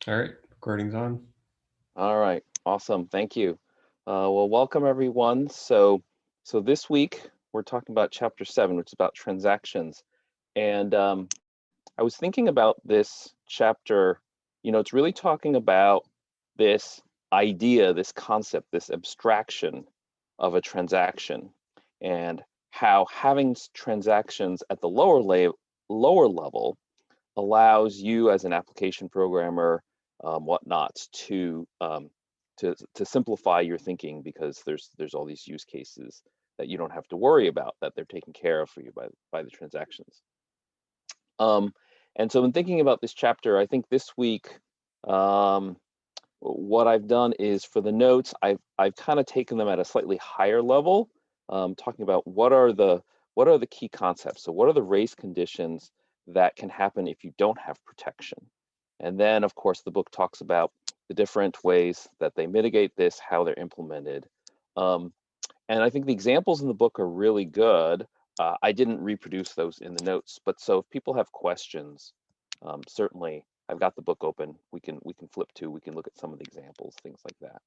All right, recording's on. All right, awesome. Thank you. Well, welcome everyone. So this week we're talking about chapter 7, which is about transactions. And I was thinking about this chapter. It's really talking about this idea, this concept, this abstraction of a transaction, and how having transactions at the lower level allows you as an application programmer, whatnot, to simplify your thinking, because there's all these use cases that you don't have to worry about, that they're taken care of for you by the transactions. Um, and so in thinking about this chapter, I think this week, um, what I've done is, for the notes, I've kind of taken them at a slightly higher level, talking about what are the key concepts. So what are the race conditions that can happen if you don't have protection? And then, of course, the book talks about the different ways that they mitigate this, how they're implemented. Um, and I think the examples in the book are really good. I didn't reproduce those in the notes, but so if people have questions, certainly I've got the book open. We can flip to. We can look at some of the examples, things like that.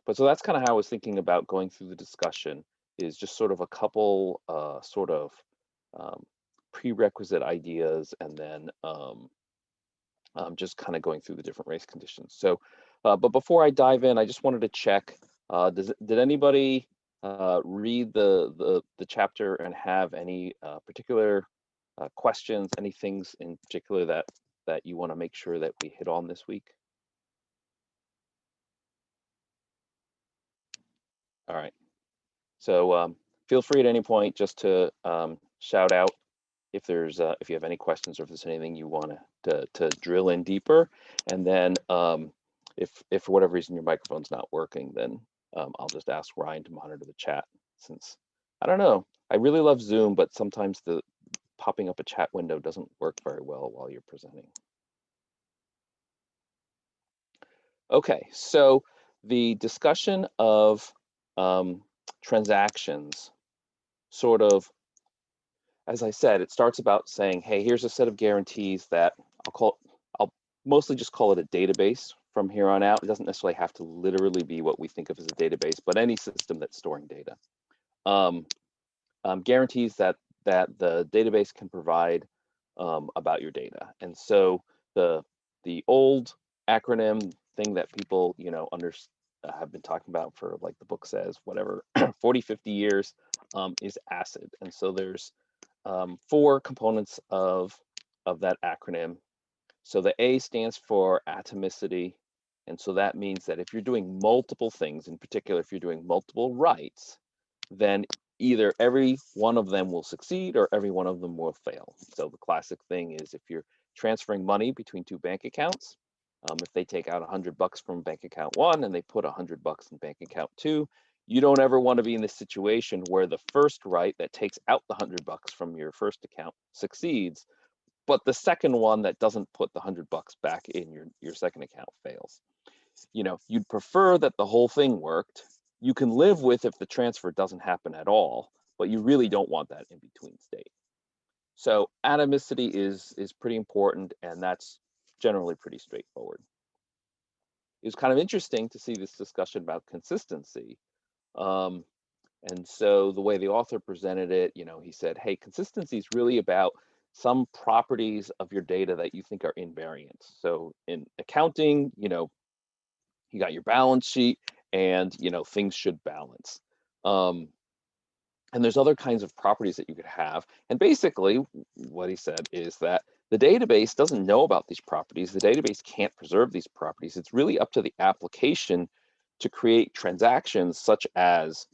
But so that's kind of how I was thinking about going through the discussion. Is just sort of a couple sort of um, prerequisite ideas, and then just kind of going through the different race conditions. So, but before I dive in, I just wanted to check. Did anybody read the chapter and have any particular questions? Any things in particular that you want to make sure that we hit on this week? All right. So feel free at any point just to shout out if you have any questions, or if there's anything you want to drill in deeper. And then if for whatever reason your microphone's not working, then I'll just ask Ryan to monitor the chat, since I don't know. I really love Zoom, but sometimes the popping up a chat window doesn't work very well while you're presenting. Okay, so the discussion of transactions, sort of, as I said, it starts about saying, hey, here's a set of guarantees that I'll mostly just call it a database from here on out. It doesn't necessarily have to literally be what we think of as a database, but any system that's storing data. Um, Guarantees that the database can provide about your data. And so the old acronym thing that people have been talking about for, like the book says, whatever, 40, 50 years, is ACID. And so there's four components of that acronym. So the A stands for atomicity. And so that means that if you're doing multiple things, in particular, if you're doing multiple writes, then either every one of them will succeed or every one of them will fail. So the classic thing is, if you're transferring money between two bank accounts, if they take out $100 from bank account 1 and they put $100 in bank account 2, you don't ever want to be in this situation where the first write that takes out the $100 from your first account succeeds, but the second one that doesn't put the $100 back in your second account fails. You'd prefer that the whole thing worked. You can live with if the transfer doesn't happen at all, but you really don't want that in between state. So atomicity is pretty important, and that's generally pretty straightforward. It was kind of interesting to see this discussion about consistency. Um, and so the way the author presented it, he said, hey, consistency is really about some properties of your data that you think are invariant. So in accounting, you got your balance sheet, and things should balance. Um, and there's other kinds of properties that you could have. And basically what he said is that the database doesn't know about these properties. The database can't preserve these properties. It's really up to the application to create transactions, such as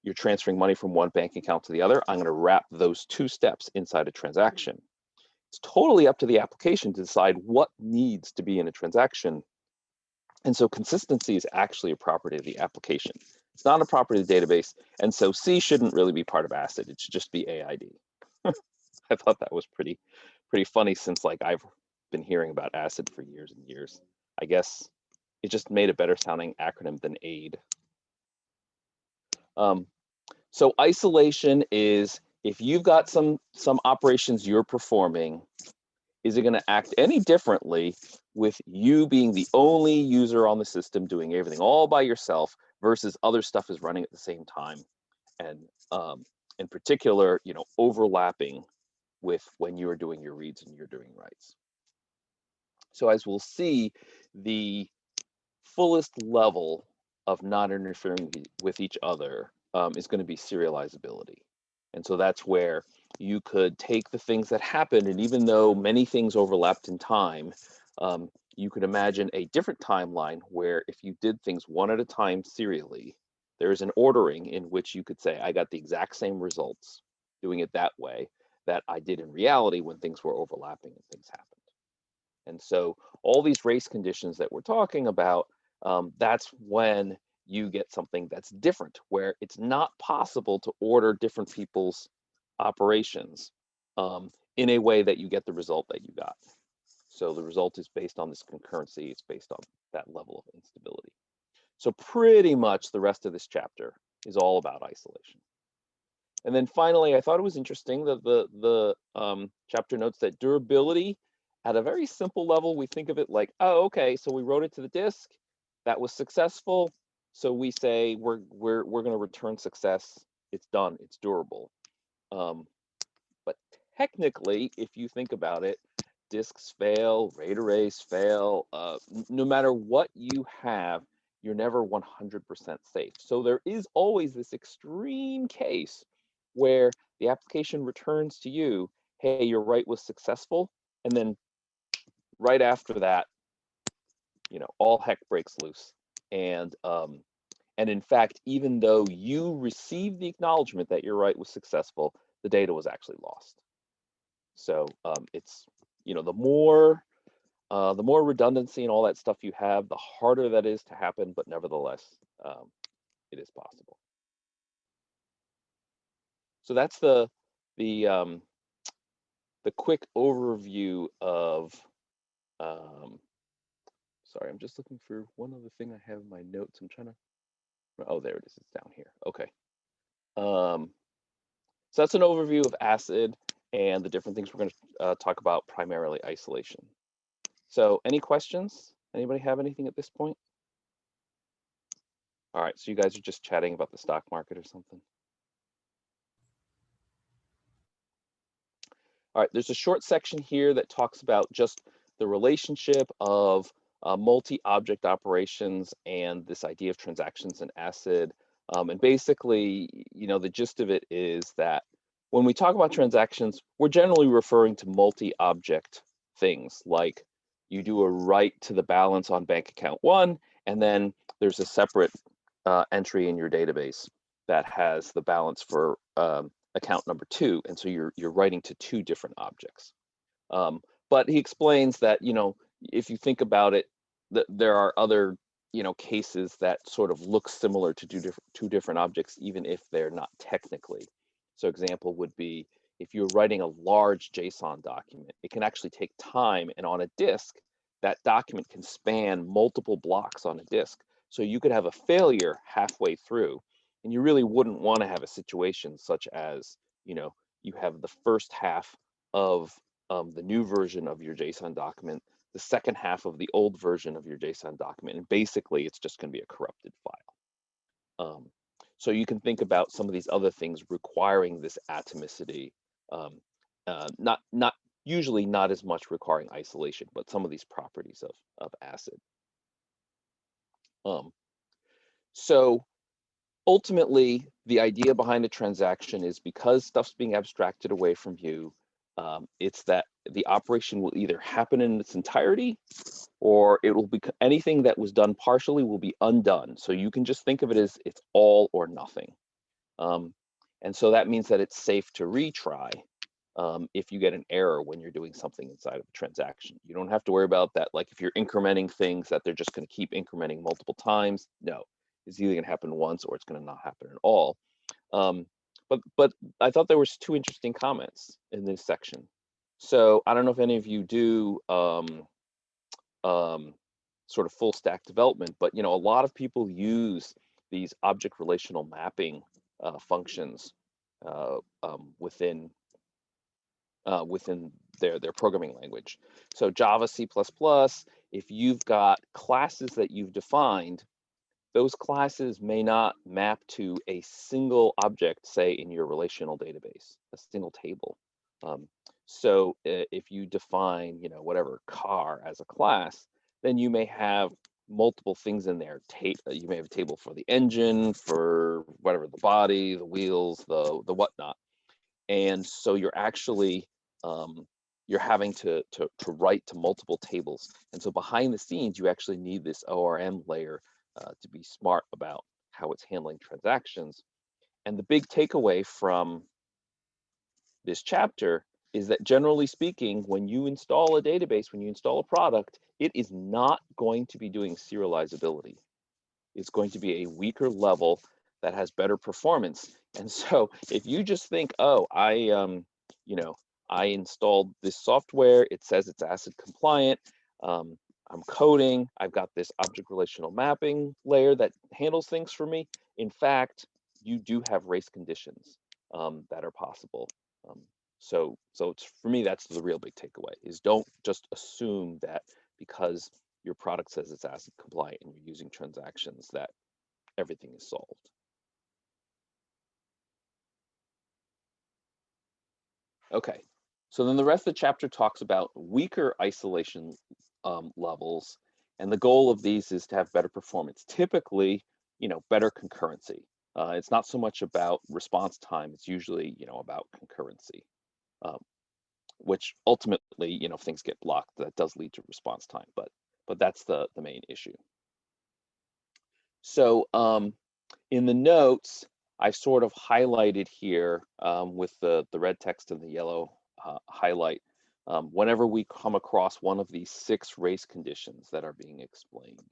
you're transferring money from one bank account to the other. I'm going to wrap those two steps inside a transaction. It's totally up to the application to decide what needs to be in a transaction. And so consistency is actually a property of the application. It's not a property of the database. And so C shouldn't really be part of ACID. It should just be AID. I thought that was pretty funny, since like I've been hearing about ACID for years and years. I guess it just made a better sounding acronym than AID. So isolation is if you've got some operations you're performing, is it going to act any differently with you being the only user on the system doing everything all by yourself versus other stuff is running at the same time? And in particular, overlapping with when you are doing your reads and you're doing writes. So as we'll see, the fullest level of not interfering with each other is going to be serializability. And so that's where you could take the things that happen, and even though many things overlapped in time, you could imagine a different timeline where if you did things one at a time serially, there's an ordering in which you could say, I got the exact same results doing it that way that I did in reality when things were overlapping and things happened. And so all these race conditions that we're talking about, that's when you get something that's different, where it's not possible to order different people's operations in a way that you get the result that you got. So the result is based on this concurrency, it's based on that level of instability. So pretty much the rest of this chapter is all about isolation. And then finally, I thought it was interesting that the chapter notes that durability, at a very simple level, we think of it like, oh, okay, so we wrote it to the disk, that was successful, so we say we're going to return success. It's done. It's durable. But technically, if you think about it, disks fail, RAID arrays fail. No matter what you have, you're never 100% safe. So there is always this extreme case where the application returns to you, hey, your write was successful, and then right after that, all heck breaks loose. And in fact, even though you received the acknowledgement that your write was successful, the data was actually lost. So it's, the more redundancy and all that stuff you have, the harder that is to happen, but nevertheless, it is possible. So that's the quick overview of, sorry, I'm just looking for one other thing I have in my notes. I'm trying to, oh, there it is, it's down here. Okay. So that's an overview of ACID and the different things we're going to talk about, primarily isolation. So any questions? Anybody have anything at this point? All right, so you guys are just chatting about the stock market or something? All right, there's a short section here that talks about just the relationship of multi-object operations and this idea of transactions in ACID. And basically, the gist of it is that when we talk about transactions, we're generally referring to multi-object things, like you do a write to the balance on bank account 1, and then there's a separate entry in your database that has the balance for account number 2, and so you're writing to 2 different objects. But he explains that if you think about it, there are other cases that sort of look similar to 2 different objects, even if they're not technically. So example would be if you're writing a large JSON document, it can actually take time, and on a disk, that document can span multiple blocks on a disk. So you could have a failure halfway through, and you really wouldn't want to have a situation such as, you have the first half of the new version of your JSON document, the second half of the old version of your JSON document, and basically it's just going to be a corrupted file. So you can think about some of these other things requiring this atomicity, not usually not as much requiring isolation, but some of these properties of ACID. So ultimately, the idea behind a transaction is because stuff's being abstracted away from you, it's that the operation will either happen in its entirety, or it will be anything that was done partially will be undone. So you can just think of it as it's all or nothing. And so that means that it's safe to retry if you get an error when you're doing something inside of a transaction. You don't have to worry about that. Like if you're incrementing things that they're just going to keep incrementing multiple times. No, it's either going to happen once or it's going to not happen at all. But I thought there was 2 interesting comments in this section. So I don't know if any of you do sort of full stack development, but a lot of people use these object relational mapping functions within their programming language. So Java, C++, if you've got classes that you've defined, those classes may not map to a single object, say in your relational database, a single table. So if you define, whatever car as a class, then you may have multiple things in there. You may have a table for the engine, for whatever, the body, the wheels, the whatnot. And so you're actually you're having to write to multiple tables. And so behind the scenes, you actually need this ORM layer to be smart about how it's handling transactions. And the big takeaway from this chapter is that, generally speaking, when you install a database, when you install a product, it is not going to be doing serializability. It's going to be a weaker level that has better performance. And so if you just think, oh, I installed this software, it says it's ACID compliant, I'm coding, I've got this object relational mapping layer that handles things for me. In fact, you do have race conditions that are possible. So for me, that's the real big takeaway, is don't just assume that because your product says it's ACID compliant and you're using transactions that everything is solved. Okay, so then the rest of the chapter talks about weaker isolation levels, and the goal of these is to have better performance. Typically, better concurrency. It's not so much about response time, it's usually, about concurrency, which ultimately, if things get blocked, that does lead to response time, but that's the main issue. So in the notes, I sort of highlighted here with the red text and the yellow highlight, whenever we come across one of these 6 race conditions that are being explained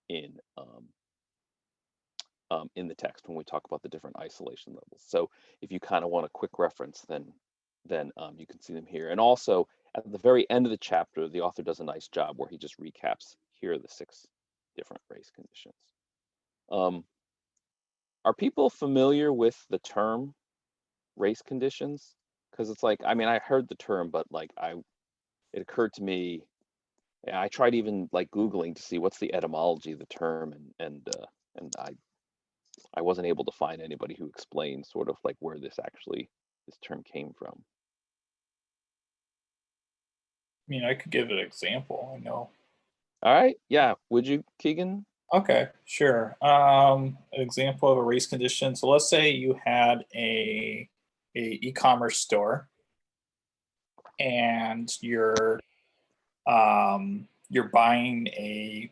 in the text when we talk about the different isolation levels. So if you kind of want a quick reference, then you can see them here. And also at the very end of the chapter, the author does a nice job where he just recaps, here are the 6 different race conditions. Are people familiar with the term race conditions? Because it's like, I heard the term, but like it occurred to me, I tried even like Googling to see what's the etymology of the term, and I wasn't able to find anybody who explained sort of like where this term came from. I could give an example. I know. All right, yeah, would you, Keegan? Okay, sure. An example of a race condition. So let's say you had a e-commerce store, and you're buying a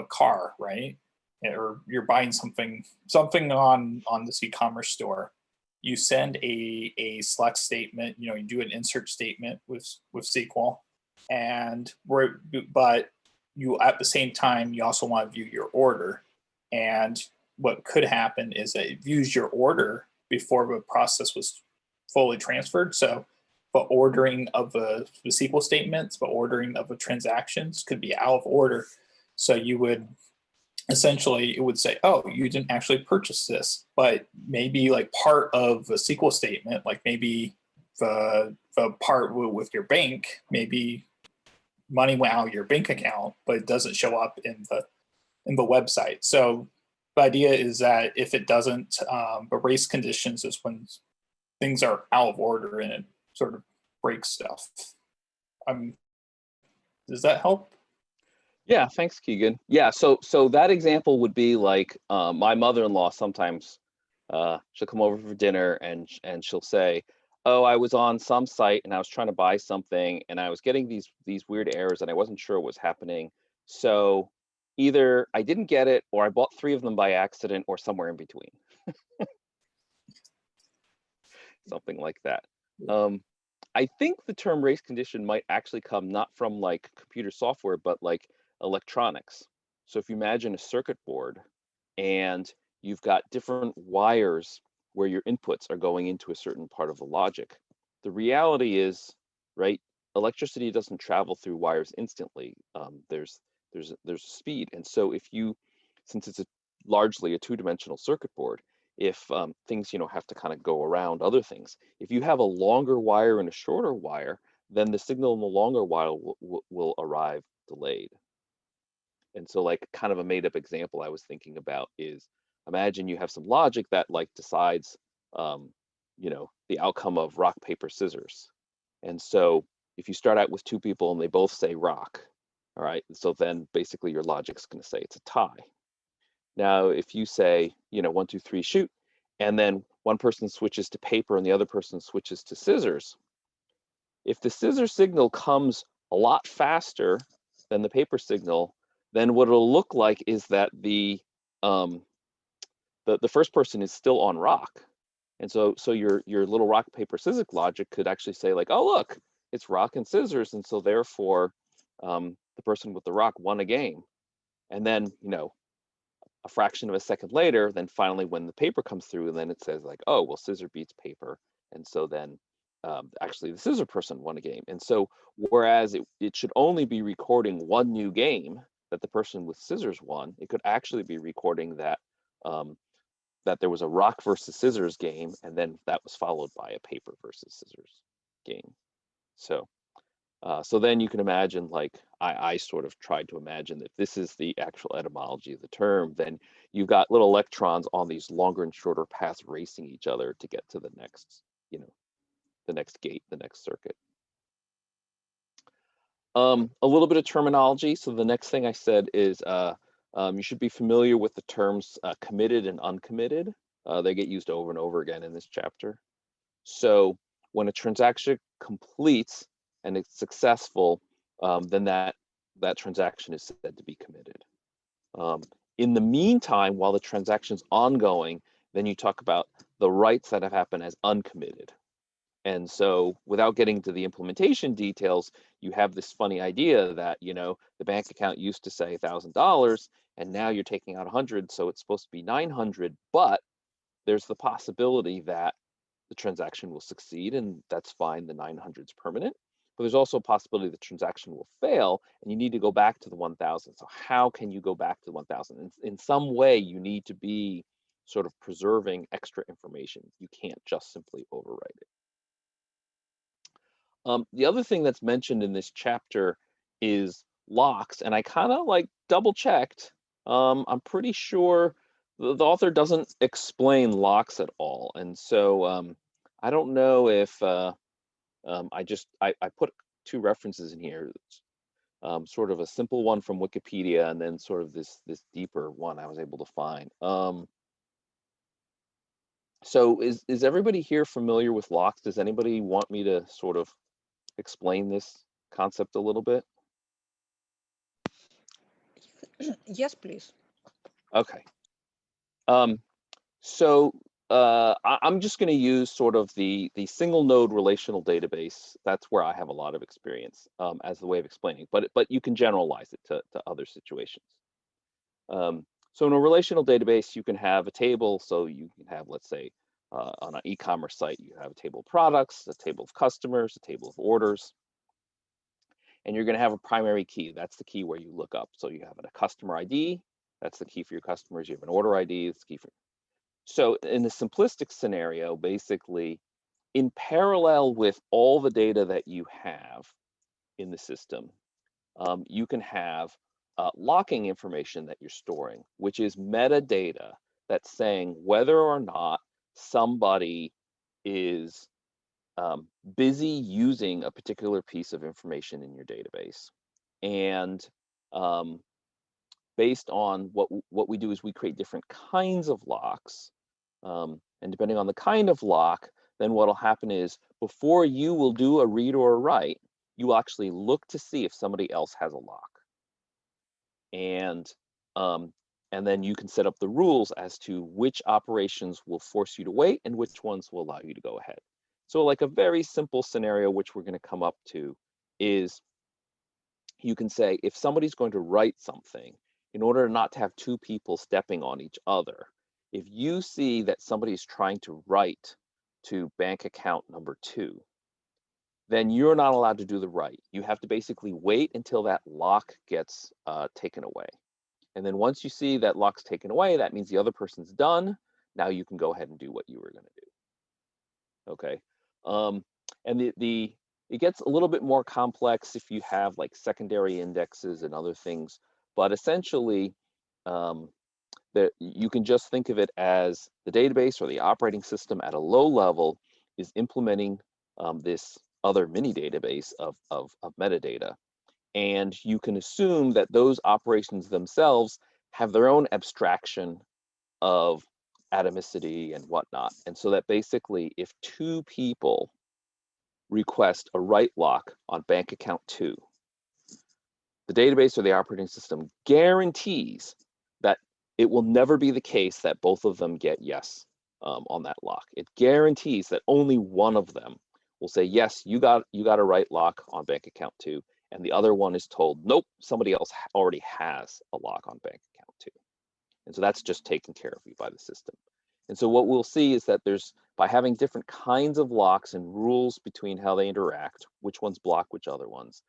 car, right? Or you're buying something on this e-commerce store. You send a select statement. You do an insert statement with SQL, but you, at the same time, you also want to view your order. And what could happen is that it views your order before the process was fully transferred. So the ordering of the SQL statements, the ordering of the transactions could be out of order. So you would essentially, it would say, oh, you didn't actually purchase this, but maybe like part of the SQL statement, like maybe the part with your bank, maybe money went out of your bank account, but it doesn't show up in the website. So the idea is that if it doesn't, the race conditions is when things are out of order and it sort of breaks stuff. Does that help? Yeah, thanks, Keegan. Yeah, so that example would be like my mother-in-law sometimes she'll come over for dinner and she'll say, oh, I was on some site and I was trying to buy something and I was getting these weird errors and I wasn't sure what was happening. So either I didn't get it or I bought 3 of them by accident or somewhere in between. Something like that. I think the term race condition might actually come not from like computer software, but like electronics. So if you imagine a circuit board and you've got different wires where your inputs are going into a certain part of the logic, the reality is, right, electricity doesn't travel through wires instantly. There's speed. And so since it's largely a 2-dimensional circuit board, if things have to kind of go around other things, if you have a longer wire and a shorter wire, then the signal in the longer while will arrive delayed. And so like kind of a made up example I was thinking about is, imagine you have some logic that like decides, you know, the outcome of rock, paper, scissors. And so if you start out with two people and they both say rock, all right, so then basically your logic's going to say it's a tie. Now, if you say, you know, 1, 2, 3, shoot, and then one person switches to paper and the other person switches to scissors, if the scissors signal comes a lot faster than the paper signal, then what it'll look like is that the first person is still on rock. And so your little rock, paper, scissors logic could actually say like, oh, look, it's rock and scissors. And so therefore, the person with the rock won a game. And then, you know, a fraction of a second later, then finally when the paper comes through, and then it says like, oh, well, scissor beats paper. And so then actually the scissor person won a game. And so whereas it should only be recording one new game that the person with scissors won, it could actually be recording that that there was a rock versus scissors game, and then that was followed by a paper versus scissors game. So so then you can imagine, like I sort of tried to imagine that this is the actual etymology of the term. Then you've got little electrons on these longer and shorter paths racing each other to get to the next, you know, the next gate, the next circuit. A little bit of terminology. So the next thing I said is you should be familiar with the terms committed and uncommitted. They get used over and over again in this chapter. So when a transaction completes and it's successful, then that transaction is said to be committed. In the meantime, while the transaction is ongoing, then you talk about the writes that have happened as uncommitted. And so without getting to the implementation details, you have this funny idea that, you know, the bank account used to say $1,000 and now you're taking out 100, so it's supposed to be 900, but there's the possibility that the transaction will succeed, and that's fine, the 900 is permanent. But there's also a possibility the transaction will fail and you need to go back to the 1,000. So how can you go back to the 1,000? In some way, you need to be sort of preserving extra information. You can't just simply overwrite it. The other thing that's mentioned in this chapter is locks, and I kind of like double checked. I'm pretty sure the author doesn't explain locks at all, and so I don't know if I put two references in here, sort of a simple one from Wikipedia, and then sort of this deeper one I was able to find. So is everybody here familiar with locks? Does anybody want me to sort of explain this concept a little bit? Yes, please. Okay. I'm just going to use sort of the single node relational database. That's where I have a lot of experience as the way of explaining, but you can generalize it to other situations. So in a relational database, you can have a table. So you can have, let's say, on an e-commerce site, you have a table of products, a table of customers, a table of orders. And you're going to have a primary key. That's the key where you look up. So you have a customer ID. That's the key for your customers. You have an order ID. That's the key for. So in the simplistic scenario, basically, in parallel with all the data that you have in the system, you can have locking information that you're storing, which is metadata that's saying whether or not somebody is busy using a particular piece of information in your database. And based on what we do is we create different kinds of locks. And depending on the kind of lock, then what'll happen is before you will do a read or a write, you actually look to see if somebody else has a lock. And then you can set up the rules as to which operations will force you to wait and which ones will allow you to go ahead. So like a very simple scenario, which we're going to come up to, is you can say if somebody's going to write something, in order not to have two people stepping on each other, if you see that somebody's trying to write to bank account number 2, then you're not allowed to do the write. You have to basically wait until that lock gets taken away. And then once you see that lock's taken away, that means the other person's done. Now you can go ahead and do what you were going to do. Okay. And It gets a little bit more complex if you have like secondary indexes and other things, but essentially that you can just think of it as the database or the operating system at a low level is implementing this other mini database of metadata. And you can assume that those operations themselves have their own abstraction of atomicity and whatnot. And so that basically if two people request a write lock on bank account 2, the database or the operating system guarantees that it will never be the case that both of them get yes on that lock. It guarantees that only one of them will say, yes, you got a write lock on bank account 2, and the other one is told, nope, somebody else already has a lock on bank account 2. And so that's just taken care of by the system. And so what we'll see is that by having different kinds of locks and rules between how they interact, which ones block which other ones,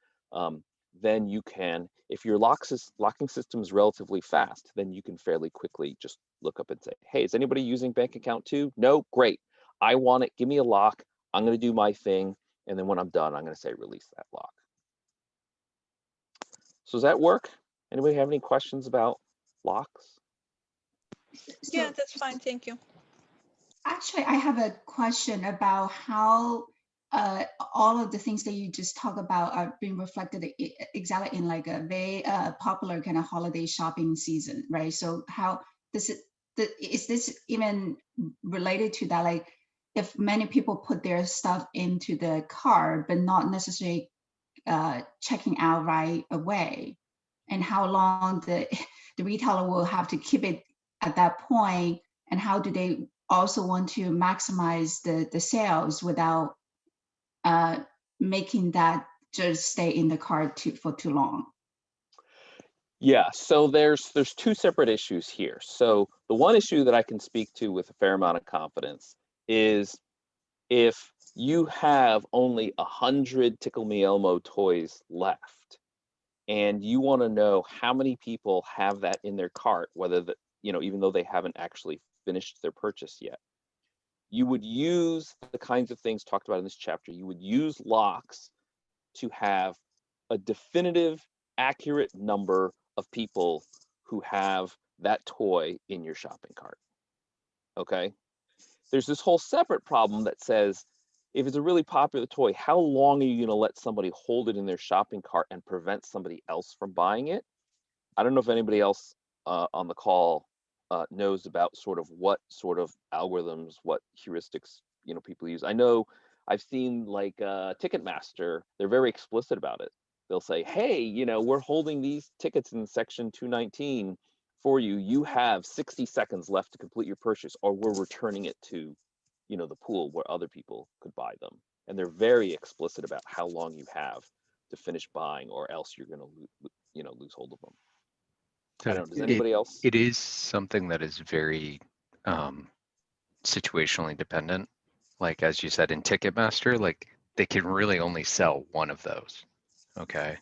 then you can, if your locking system is relatively fast, then you can fairly quickly just look up and say, hey, is anybody using bank account 2? No, great. I want it, give me a lock. I'm gonna do my thing. And then when I'm done, I'm gonna say release that lock. So does that work? Anybody have any questions about locks? Yeah, that's fine. Thank you. Actually, I have a question about how all of the things that you just talked about are being reflected exactly in like a very popular kind of holiday shopping season, right? So how is this even related to that? Like if many people put their stuff into the cart, but not necessarily checking out right away, and how long the retailer will have to keep it at that point, and how do they also want to maximize the sales without making that just stay in the cart for too long? Yeah, so there's two separate issues here. So the one issue that I can speak to with a fair amount of confidence is if you have only 100 Tickle Me Elmo toys left, and you want to know how many people have that in their cart, whether even though they haven't actually finished their purchase yet, you would use the kinds of things talked about in this chapter. You would use locks to have a definitive, accurate number of people who have that toy in your shopping cart. Okay? There's this whole separate problem that says, if it's a really popular toy, how long are you going to let somebody hold it in their shopping cart and prevent somebody else from buying it? I don't know if anybody else on the call knows about sort of what sort of algorithms, what heuristics people use. I know I've seen like Ticketmaster, they're very explicit about it. They'll say, hey, we're holding these tickets in section 219 for you. You have 60 seconds left to complete your purchase, or we're returning it to the pool where other people could buy them. And they're very explicit about how long you have to finish buying, or else you're going to lose hold of them. So I don't know, does anybody else? It is something that is very situationally dependent. Like, as you said, in Ticketmaster, like they can really only sell one of those. Okay.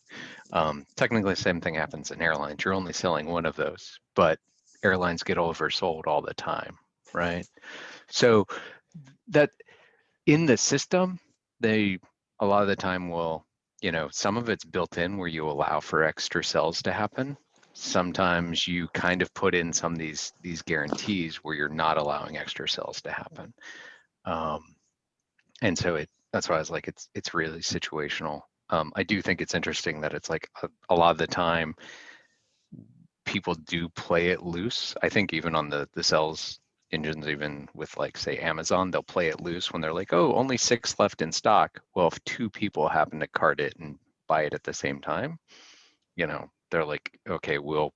Technically, the same thing happens in airlines. You're only selling one of those, but airlines get oversold all the time, right? So that in the system, they a lot of the time will, some of it's built in where you allow for extra sales to happen. Sometimes you kind of put in some of these guarantees where you're not allowing extra sales to happen. And so that's why I was like, it's really situational. I do think it's interesting that it's like a lot of the time people do play it loose. I think even on the sales engines, even with like say Amazon, they'll play it loose when they're like, oh, only 6 left in stock. Well, if 2 people happen to cart it and buy it at the same time, they're like, okay, we'll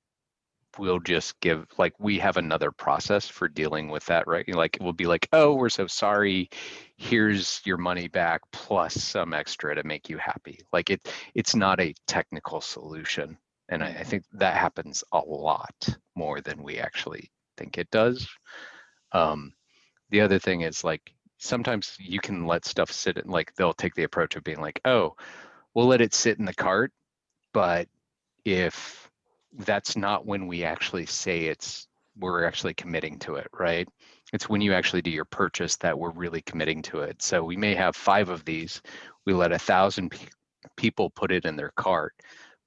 just give, like, we have another process for dealing with that, right? Like, it will be like, oh, we're so sorry, here's your money back plus some extra to make you happy. Like it's not a technical solution. And I think that happens a lot more than we actually think it does. The other thing is, like, sometimes you can let stuff sit in, like, they'll take the approach of being like, oh, we'll let it sit in the cart, but if that's not when we actually say we're actually committing to it, right? It's when you actually do your purchase that we're really committing to it. So we may have 5 of these. We let 1,000 people put it in their cart,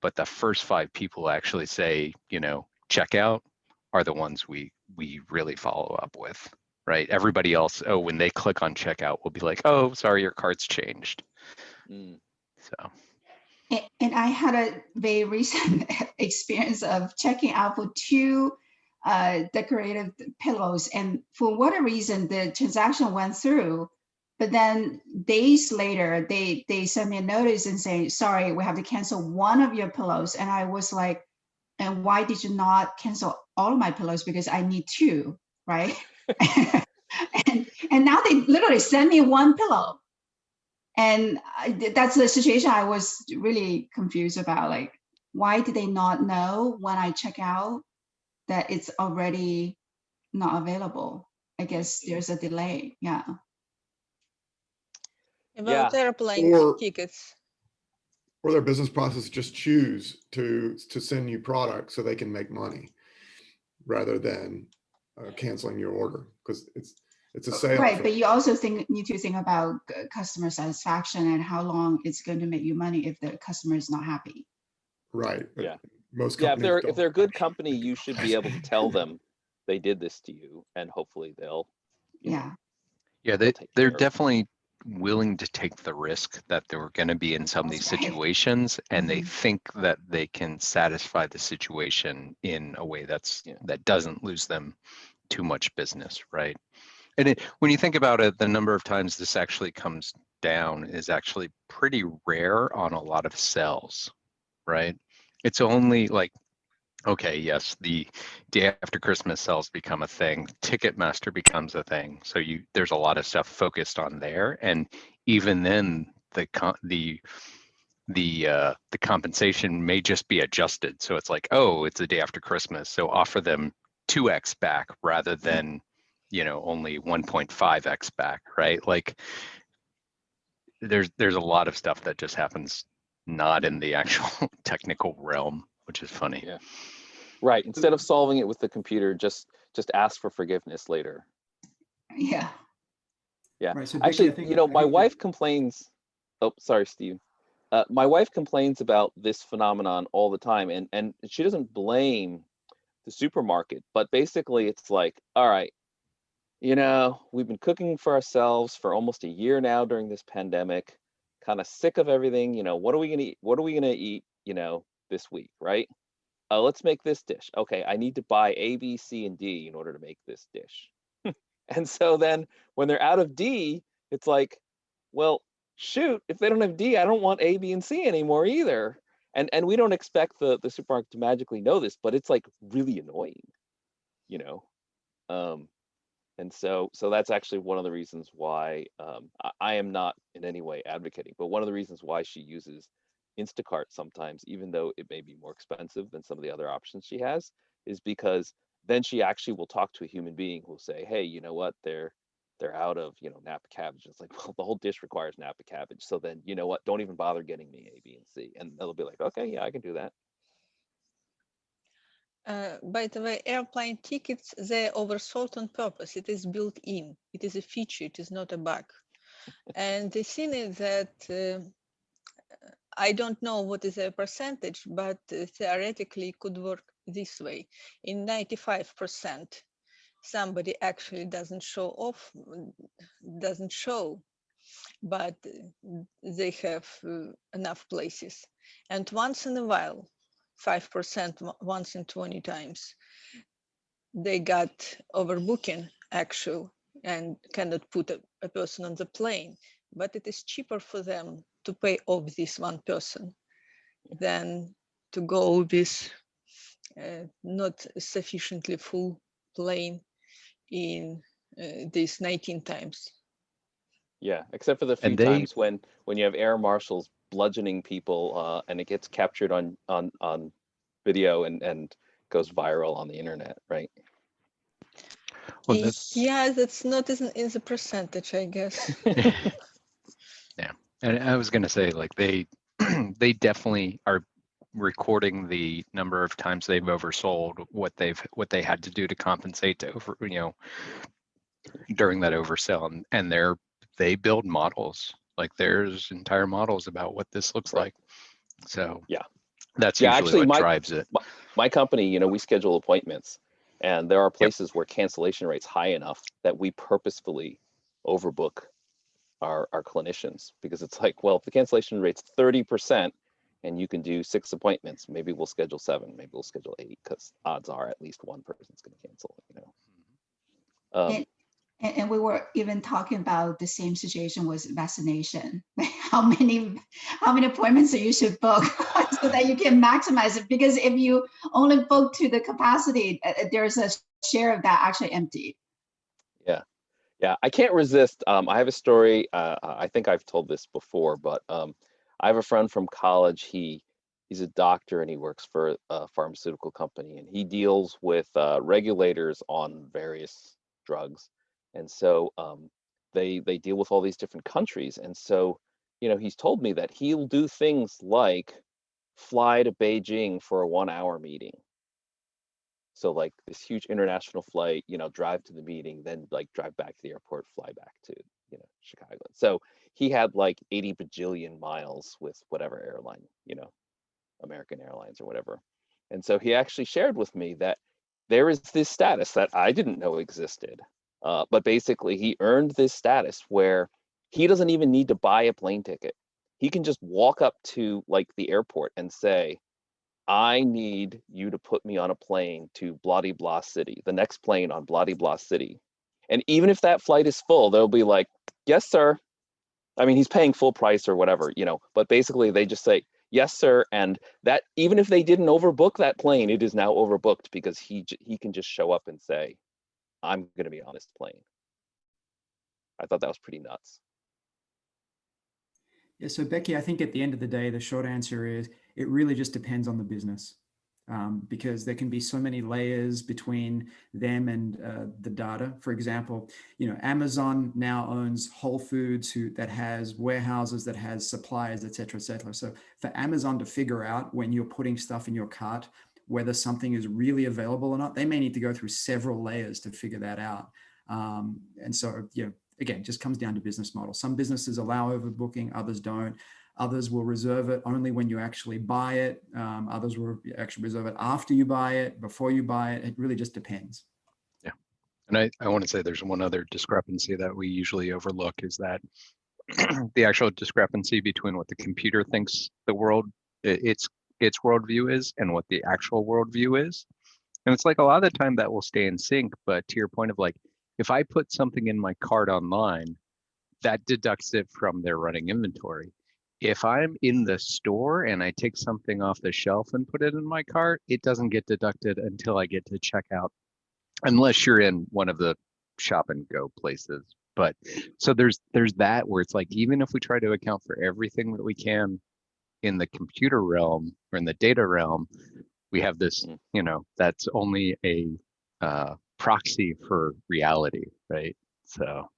but the first 5 people actually say, checkout are the ones we really follow up with, right? Everybody else, when they click on checkout, we'll be like, oh, sorry, your cart's changed. So. And I had a very recent experience of checking out for 2 decorative pillows, and for whatever reason, the transaction went through. But then days later, they sent me a notice and saying, sorry, we have to cancel one of your pillows. And I was like, and why did you not cancel all of my pillows? Because I need 2, right? and now they literally send me 1 pillow. And that's the situation I was really confused about. Like, why did they not know when I check out that it's already not available? I guess there's a delay. Yeah. About airplane tickets. Or their business process just choose to send you products so they can make money rather than canceling your order, because it's a sale. Right, but you also need to think about customer satisfaction and how long it's going to make you money if the customer is not happy. Right. Yeah. Most companies if they're a good actually company, you should be able to tell them they did this to you, and hopefully they'll. Yeah. They're definitely willing to take the risk that they're going to be in some of these situations, and they think that they can satisfy the situation in a way that doesn't lose them too much business, right? And when you think about it, the number of times this actually comes down is actually pretty rare on a lot of cells, right? It's only like, okay, yes, the day after Christmas sales become a thing, Ticketmaster becomes a thing. So there's a lot of stuff focused on there, and even then, the compensation may just be adjusted. So it's like, oh, it's the day after Christmas, so offer them 2x back rather than only 1.5x back, right? Like there's a lot of stuff that just happens not in the actual technical realm, which is funny. Yeah. Right. Instead of solving it with the computer, just ask for forgiveness later. Yeah. Yeah. Right, so actually, my wife complains. Oh, sorry, Steve. My wife complains about this phenomenon all the time, and she doesn't blame the supermarket, but basically it's like, all right, we've been cooking for ourselves for almost a year now during this pandemic, kind of sick of everything. What are we gonna eat? What are we gonna eat, this week, right? Let's make this dish. Okay, I need to buy A, B, C, and D in order to make this dish. And so then when they're out of D, it's like, well, shoot, if they don't have D, I don't want A, B, and C anymore either. And we don't expect the supermarket to magically know this, but it's like really annoying, and so that's actually one of the reasons why I am not in any way advocating, but one of the reasons why she uses Instacart sometimes, even though it may be more expensive than some of the other options she has, is because then she actually will talk to a human being who will say, hey, you know what, they're out of Napa cabbage. It's like, well, the whole dish requires Napa cabbage, so then you know what, don't even bother getting me A, B, and C, and they'll be like, okay, yeah, I can do that. By the way, airplane tickets, they're oversold on purpose. It is built in. It is a feature. It is not a bug. And the thing is that I don't know what is their percentage, but theoretically it could work this way. In 95%, somebody actually doesn't show, but they have enough places. And once in a while, 5% once in 20 times, they got overbooking actual and cannot put a person on the plane. But it is cheaper for them to pay off this one person than to go with not sufficiently full plane in these 19 times. Yeah, except for the few times when you have air marshals bludgeoning people and it gets captured on video and goes viral on the internet, right? Well, that's not in the percentage, I guess. Yeah, and I was gonna say, like, they definitely are recording the number of times they've oversold, what they had to do to compensate to during that oversell, and they build models. Like there's entire models about what this looks like. So Yeah. that's Yeah, usually actually, what drives it. my company, you know, we schedule appointments, and there are places where cancellation rate's high enough that we purposefully overbook our clinicians, because it's like, well, if the cancellation rate's 30% and you can do 6 appointments, maybe we'll schedule 7, maybe we'll schedule 8, because odds are at least one person's going to cancel, you know. And we were even talking about the same situation with vaccination. How many appointments that you should book so that you can maximize it? Because if you only book to the capacity, there's a share of that actually empty. Yeah, I can't resist. I have a story. I think I've told this before, but I have a friend from college. He's a doctor and he works for a pharmaceutical company, and he deals with regulators on various drugs. And so they deal with all these different countries. And so, you know, he's told me that he'll do things like fly to Beijing for a 1-hour meeting. So like this huge international flight, you know, drive to the meeting, then like drive back to the airport, fly back to, you know, Chicago. So he had like 80 bajillion miles with whatever airline, you know, American Airlines or whatever. And so he actually shared with me that there is this status that I didn't know existed. But basically he earned this status where he doesn't even need to buy a plane ticket. He can just walk up to like the airport and say, I need you to put me on a plane to blah blah city, the next plane on blah blah city. And even if that flight is full, they'll be like, yes, sir. I mean, he's paying full price or whatever, you know, but basically they just say, yes, sir. And that, even if they didn't overbook that plane, it is now overbooked because he can just show up and say, I'm going to be on this plane. I thought that was pretty nuts. Yeah, so Becky, I think at the end of the day, the short answer is it really just depends on the business, because there can be so many layers between them and the data. For example, you know, Amazon now owns Whole Foods that has warehouses, that has suppliers, et cetera, et cetera. So for Amazon to figure out when you're putting stuff in your cart, whether something is really available or not, they may need to go through several layers to figure that out. And so, you know, again, just comes down to business model. Some businesses allow overbooking, others don't. Others will reserve it only when you actually buy it. Others will actually reserve it after you buy it, before you buy it. It really just depends. Yeah. And I want to say there's one other discrepancy that we usually overlook, is that the actual discrepancy between what the computer thinks the world, its worldview is, and what the actual worldview is. And it's like a lot of the time that will stay in sync, but to your point of like, if I put something in my cart online, that deducts it from their running inventory. If I'm in the store and I take something off the shelf and put it in my cart, it doesn't get deducted until I get to checkout, unless you're in one of the shop and go places. But so there's that where it's like, even if we try to account for everything that we can in the computer realm or in the data realm, we have this, you know, that's only a proxy for reality, right? So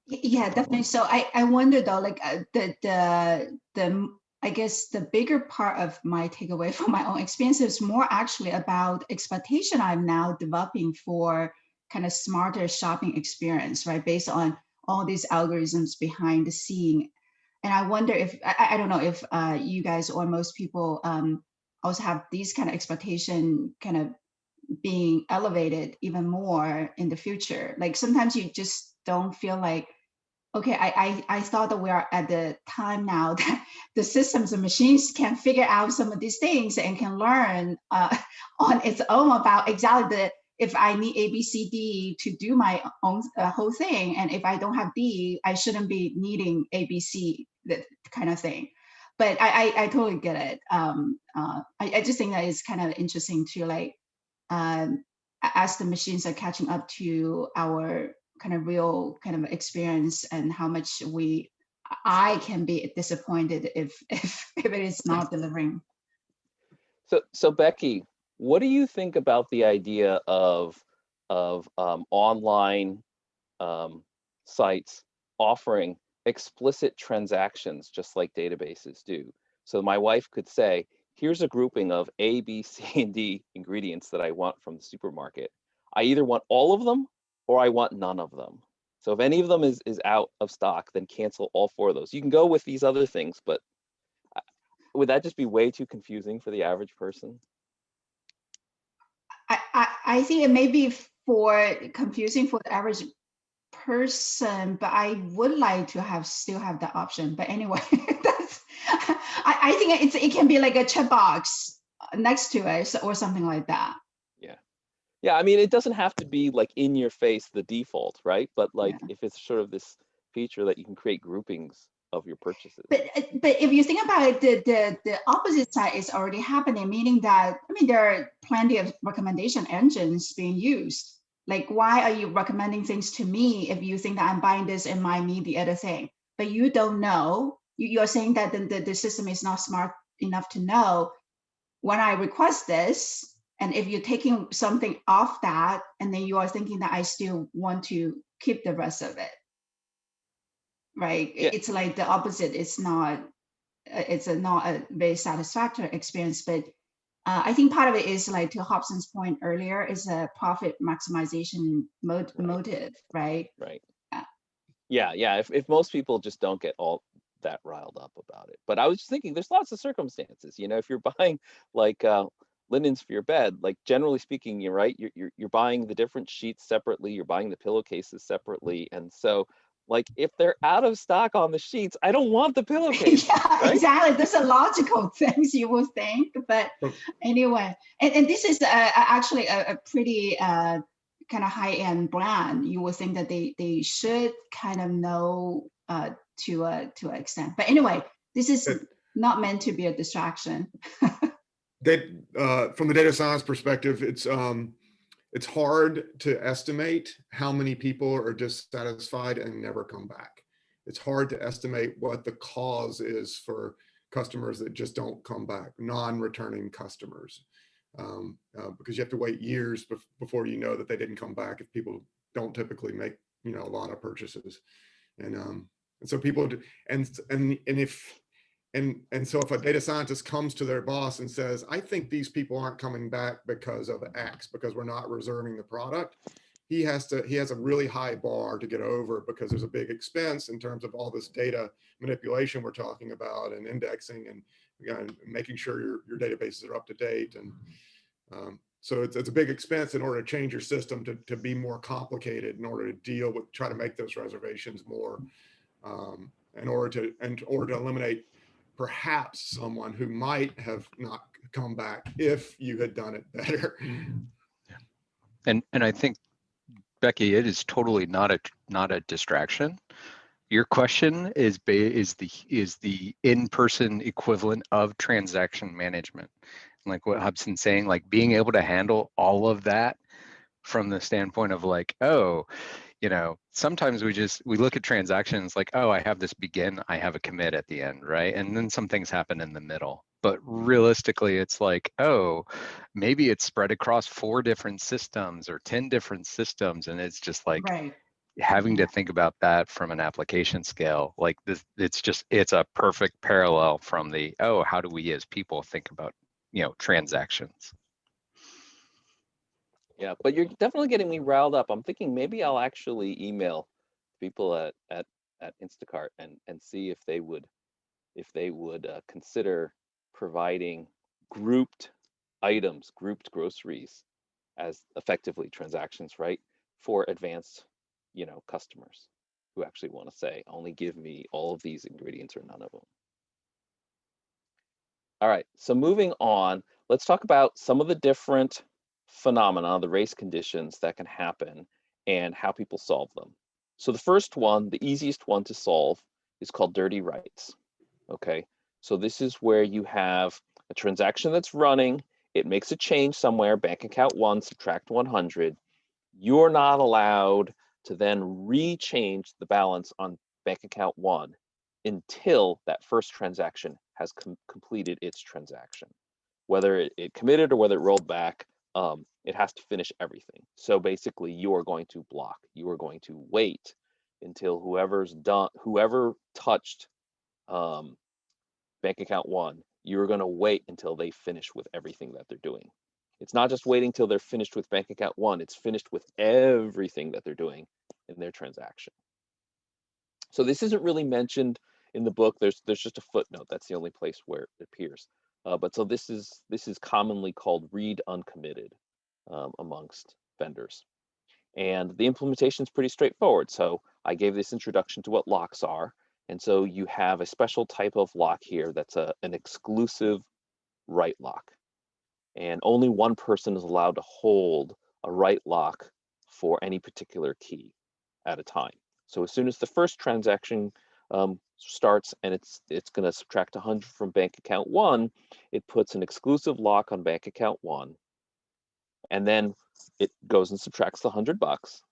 Yeah, definitely. So I wonder though, like the I guess the bigger part of my takeaway from my own experience is more actually about expectation I'm now developing for kind of smarter shopping experience, right? Based on all these algorithms behind the scene. And I wonder if, I don't know if you guys or most people also have these kind of expectation kind of being elevated even more in the future. Like sometimes you just don't feel like, okay, I thought that we are at the time now that the systems and machines can figure out some of these things and can learn on its own about exactly if I need A, B, C, D to do my own whole thing. And if I don't have D, I shouldn't be needing A, B, C, that kind of thing. But I totally get it. I just think that it's kind of interesting to like, as the machines are catching up to our kind of real kind of experience and how much I can be disappointed if it is not delivering. So Becky, what do you think about the idea of online sites offering explicit transactions just like databases do? So my wife could say, here's a grouping of A, B, C, and D ingredients that I want from the supermarket. I either want all of them or I want none of them. So if any of them is out of stock, then cancel all 4 of those. You can go with these other things, but would that just be way too confusing for the average person? I think it may be confusing for the average person, but I would like to still have the option. But anyway, I think it can be like a checkbox next to it or something like that. Yeah, I mean, it doesn't have to be like in your face the default, right? But like if it's sort of this feature that you can create groupings of your purchases. But if you think about it, the opposite side is already happening, meaning that, I mean, there are plenty of recommendation engines being used. Like, why are you recommending things to me if you think that I'm buying this and might need the other thing? But you don't know. You're saying that the system is not smart enough to know when I request this. And if you're taking something off that, and then you are thinking that I still want to keep the rest of it. Right, Yeah. It's like the opposite. It's not a very satisfactory experience. But I think part of it is, like, to Hobson's point earlier, is a profit maximization motive, right? Right. Yeah. If most people just don't get all that riled up about it. But I was just thinking, there's lots of circumstances. You know, if you're buying like linens for your bed, like generally speaking, you're right. You're buying the different sheets separately. You're buying the pillowcases separately, and so, like, if they're out of stock on the sheets, I don't want the pillowcase. Yeah, right? exactly. There's a logical things you would think, but anyway, and this is actually a pretty kind of high-end brand. You would think that they should kind of know to an extent. But anyway, this is not meant to be a distraction. From the data science perspective, it's hard to estimate how many people are dissatisfied and never come back. It's hard to estimate what the cause is for customers that just don't come back, non-returning customers, because you have to wait years before you know that they didn't come back if people don't typically make a lot of purchases, and so people do, and so if a data scientist comes to their boss and says, I think these people aren't coming back because of X, because we're not reserving the product, he has a really high bar to get over, because there's a big expense in terms of all this data manipulation we're talking about, and indexing, and making sure your databases are up to date. And so it's a big expense in order to change your system to be more complicated, in order to try to make those reservations more, in order to eliminate perhaps someone who might have not come back if you had done it better. And I think, Becky, it is totally not a distraction. Your question is the in-person equivalent of transaction management. Like what Hobson's saying, like being able to handle all of that from the standpoint of like, oh, sometimes we look at transactions like, oh, I have this begin, I have a commit at the end, right? And then some things happen in the middle. But realistically, it's like, oh, maybe it's spread across 4 different systems or 10 different systems. And it's just like having to think about that from an application scale. Like this, it's a perfect parallel from the, oh, how do we as people think about, transactions? Yeah, but you're definitely getting me riled up. I'm thinking maybe I'll actually email people at Instacart and see if they would consider providing grouped items, grouped groceries, as effectively transactions, right, for advanced customers who actually want to say, only give me all of these ingredients or none of them. All right, so moving on, let's talk about some of the different phenomena, the race conditions that can happen and how people solve them. So the first one, the easiest one to solve, is called dirty writes. Okay, so this is where you have a transaction that's running, it makes a change somewhere, bank account 1, subtract 100. You're not allowed to then rechange the balance on bank account 1 until that first transaction has completed its transaction. Whether it committed or whether it rolled back, it has to finish everything. So basically, you are going to block. You are going to wait until whoever touched bank account 1, you're going to wait until they finish with everything that they're doing. It's not just waiting till they're finished with bank account 1, it's finished with everything that they're doing in their transaction. So this isn't really mentioned in the book. There's just a footnote. That's the only place where it appears. But so this is commonly called read uncommitted amongst vendors. And the implementation is pretty straightforward. So I gave this introduction to what locks are. And so you have a special type of lock here that's an exclusive write lock. And only one person is allowed to hold a write lock for any particular key at a time. So as soon as the first transaction starts and it's going to subtract 100 from bank account 1, it puts an exclusive lock on bank account 1, and then it goes and subtracts the $100.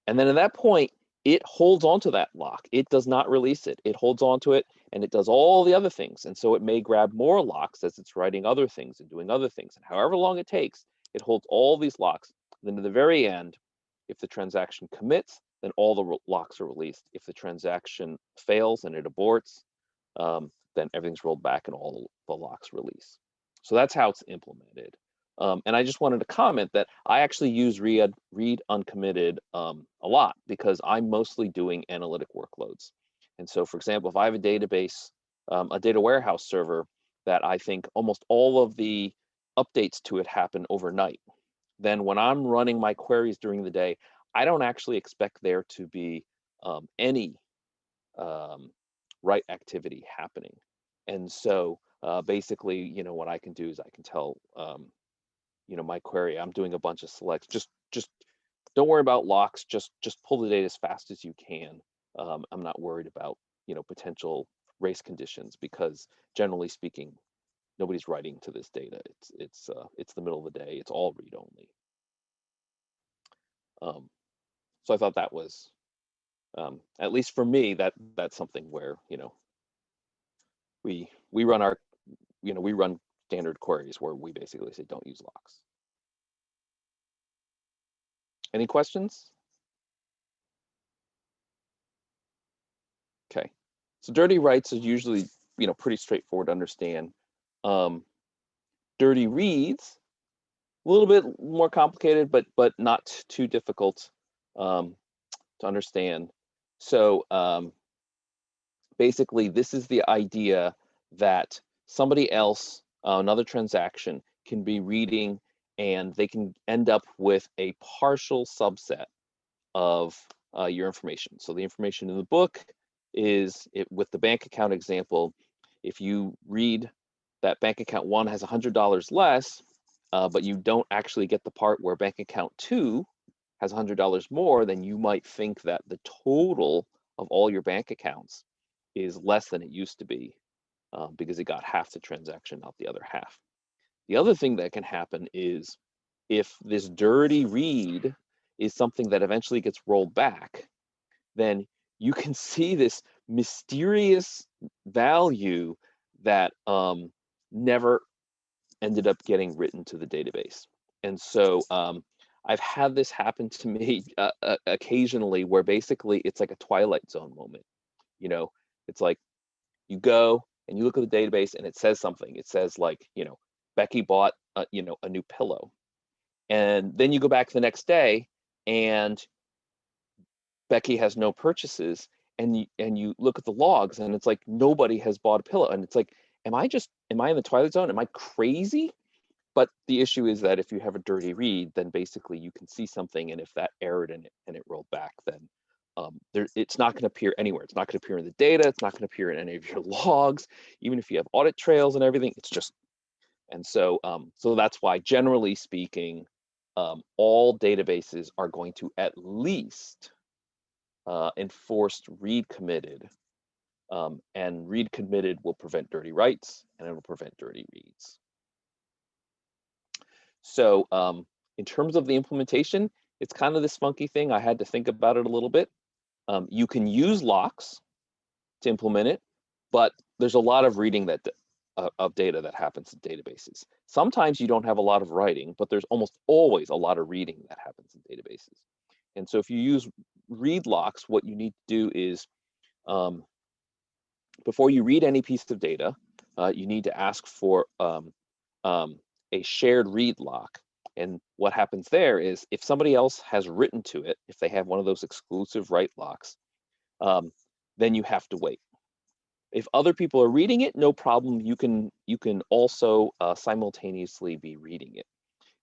And then at that point, it holds onto that lock. It does not release it. It holds onto it, and it does all the other things. And so it may grab more locks as it's writing other things and doing other things. And however long it takes, it holds all these locks. Then at the very end, if the transaction commits, then all the locks are released. If the transaction fails and it aborts, then everything's rolled back and all the locks release. So that's how it's implemented. And I just wanted to comment that I actually use read uncommitted a lot because I'm mostly doing analytic workloads. And so, for example, if I have a database, a data warehouse server that I think almost all of the updates to it happen overnight, then when I'm running my queries during the day, I don't actually expect there to be any write activity happening. And so basically, you know, what I can do is I can tell you know, my query, I'm doing a bunch of selects. Just don't worry about locks. Just pull the data as fast as you can. I'm not worried about, you know, potential race conditions because generally speaking, nobody's writing to this data. It's the middle of the day. It's all read only. So I thought that was, at least for me, that's something where, you know, we run our, you know, we run standard queries where we basically say don't use locks. Any questions? Okay, so dirty writes is usually, you know, pretty straightforward to understand. Dirty reads, a little bit more complicated, but not too difficult to understand. So basically, this is the idea that somebody else, another transaction, can be reading and they can end up with a partial subset of your information. So the information in the book is, with the bank account example, if you read that bank account 1 has $100 less, but you don't actually get the part where bank account 2 has $100 more, then you might think that the total of all your bank accounts is less than it used to be because it got half the transaction, not the other half. The other thing that can happen is if this dirty read is something that eventually gets rolled back, then you can see this mysterious value that never ended up getting written to the database. And so I've had this happen to me occasionally where basically it's like a Twilight Zone moment. You know, it's like you go and you look at the database and it says something. It says like, you know, Becky bought, you know, a new pillow. And then you go back the next day and Becky has no purchases, and you look at the logs and it's like nobody has bought a pillow, and it's like, am I in the Twilight Zone? Am I crazy? But the issue is that if you have a dirty read, then basically you can see something, and if that errored and it rolled back, then it's not going to appear anywhere. It's not going to appear in the data. It's not going to appear in any of your logs, even if you have audit trails and everything. It's just, and so so that's why, generally speaking, all databases are going to at least enforce read committed, and read committed will prevent dirty writes and it will prevent dirty reads. So in terms of the implementation, it's kind of this funky thing. I had to think about it a little bit. You can use locks to implement it, but there's a lot of reading of data that happens in databases. Sometimes you don't have a lot of writing, but there's almost always a lot of reading that happens in databases. And so if you use read locks, what you need to do is, before you read any piece of data, you need to ask for a shared read lock. And what happens there is if somebody else has written to it, if they have one of those exclusive write locks, then you have to wait. If other people are reading it, no problem. You can also simultaneously be reading it.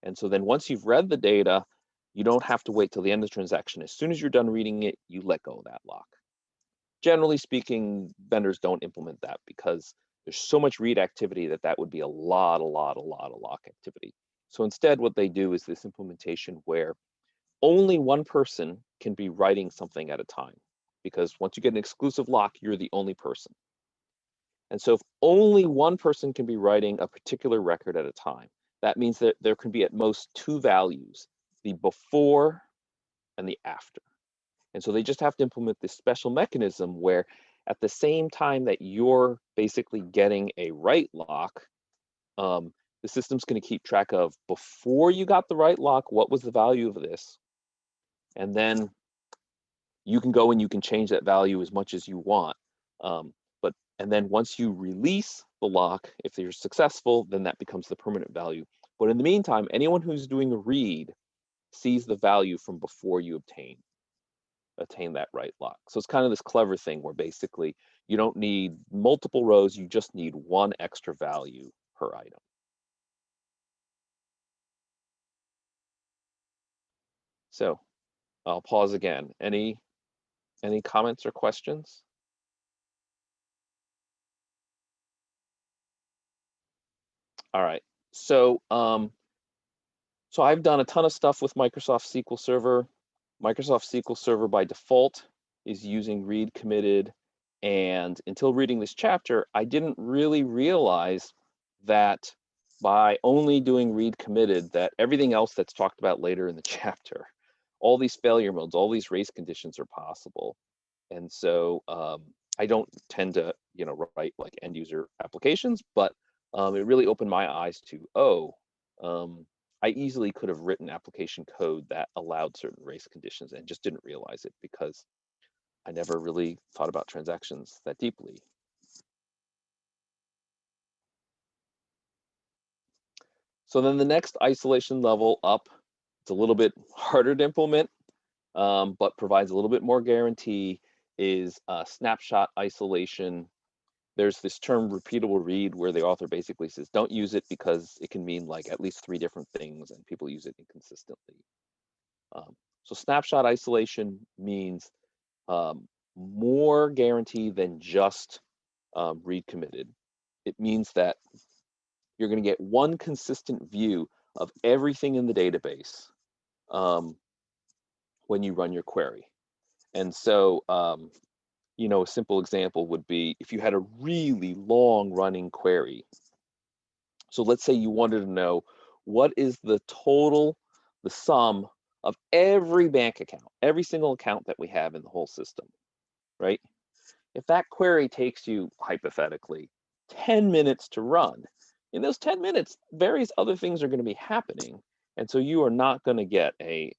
And so then once you've read the data, you don't have to wait till the end of the transaction. As soon as you're done reading it, you let go of that lock. Generally speaking, vendors don't implement that because there's so much read activity that would be a lot of lock activity. So instead, what they do is this implementation where only one person can be writing something at a time, because once you get an exclusive lock, you're the only person. And so if only one person can be writing a particular record at a time, that means that there can be at most two values, the before and the after. And so they just have to implement this special mechanism where at the same time that you're basically getting a write lock, the system's going to keep track of before you got the write lock, what was the value of this? And then you can go and you can change that value as much as you want. And then once you release the lock, if you're successful, then that becomes the permanent value. But in the meantime, anyone who's doing a read sees the value from before you obtain that write lock. So it's kind of this clever thing where basically you don't need multiple rows, you just need one extra value per item. So I'll pause again. Any comments or questions? All right, so I've done a ton of stuff with Microsoft SQL Server. Microsoft SQL Server by default is using read committed, and until reading this chapter, I didn't really realize that by only doing read committed, that everything else that's talked about later in the chapter, all these failure modes, all these race conditions are possible. And so I don't tend to, write like end user applications, but it really opened my eyes to, I easily could have written application code that allowed certain race conditions and just didn't realize it because I never really thought about transactions that deeply. So then the next isolation level up, it's a little bit harder to implement, but provides a little bit more guarantee, is snapshot isolation. There's this term repeatable read where the author basically says, don't use it because it can mean like at least 3 different things and people use it inconsistently. So snapshot isolation means more guarantee than just read committed. It means that you're going to get one consistent view of everything in the database when you run your query. And so, a simple example would be if you had a really long running query. So let's say you wanted to know what is the sum of every bank account, every single account that we have in the whole system, right? If that query takes you, hypothetically, 10 minutes to run, in those 10 minutes, various other things are going to be happening. And so you are not going to get a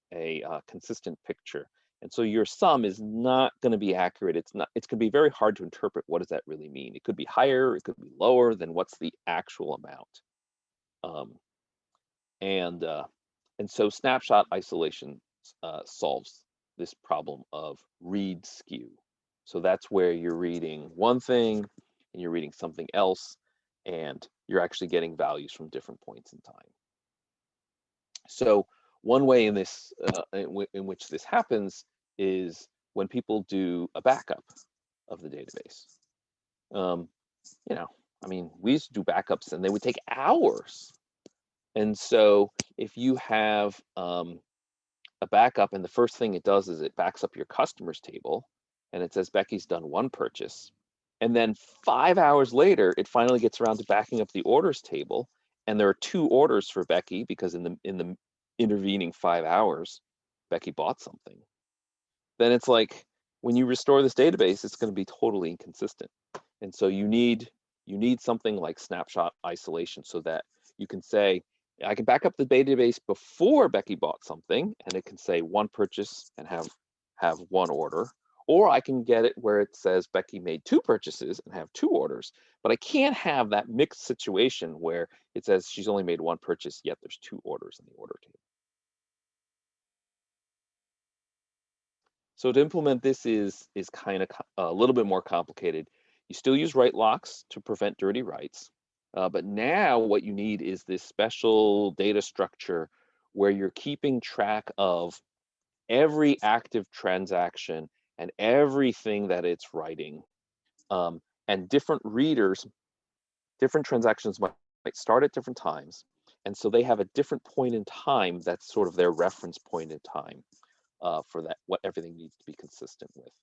consistent picture. And so your sum is not going to be accurate. It's going to be very hard to interpret what does that really mean. It could be higher, it could be lower than what's the actual amount. And so snapshot isolation solves this problem of read skew. So that's where you're reading one thing and you're reading something else, and you're actually getting values from different points in time. So one way in this, in which this happens is when people do a backup of the database. We used to do backups and they would take hours. And so if you have a backup and the first thing it does is it backs up your customers table and it says Becky's done 1 purchase. And then 5 hours later, it finally gets around to backing up the orders table. And there are 2 orders for Becky because in the intervening 5 hours, Becky bought something. Then it's like, when you restore this database, it's going to be totally inconsistent. And so you need something like snapshot isolation so that you can say, I can back up the database before Becky bought something, and it can say 1 purchase and have 1 order, Or I can get it where it says Becky made 2 purchases and have 2 orders, but I can't have that mixed situation where it says she's only made 1 purchase, yet there's 2 orders in the order table. So to implement this is kind of a little bit more complicated. You still use write locks to prevent dirty writes, but now what you need is this special data structure where you're keeping track of every active transaction and everything that it's writing. And different readers, different transactions might start at different times. And so they have a different point in time that's sort of their reference point in time for that, what everything needs to be consistent with.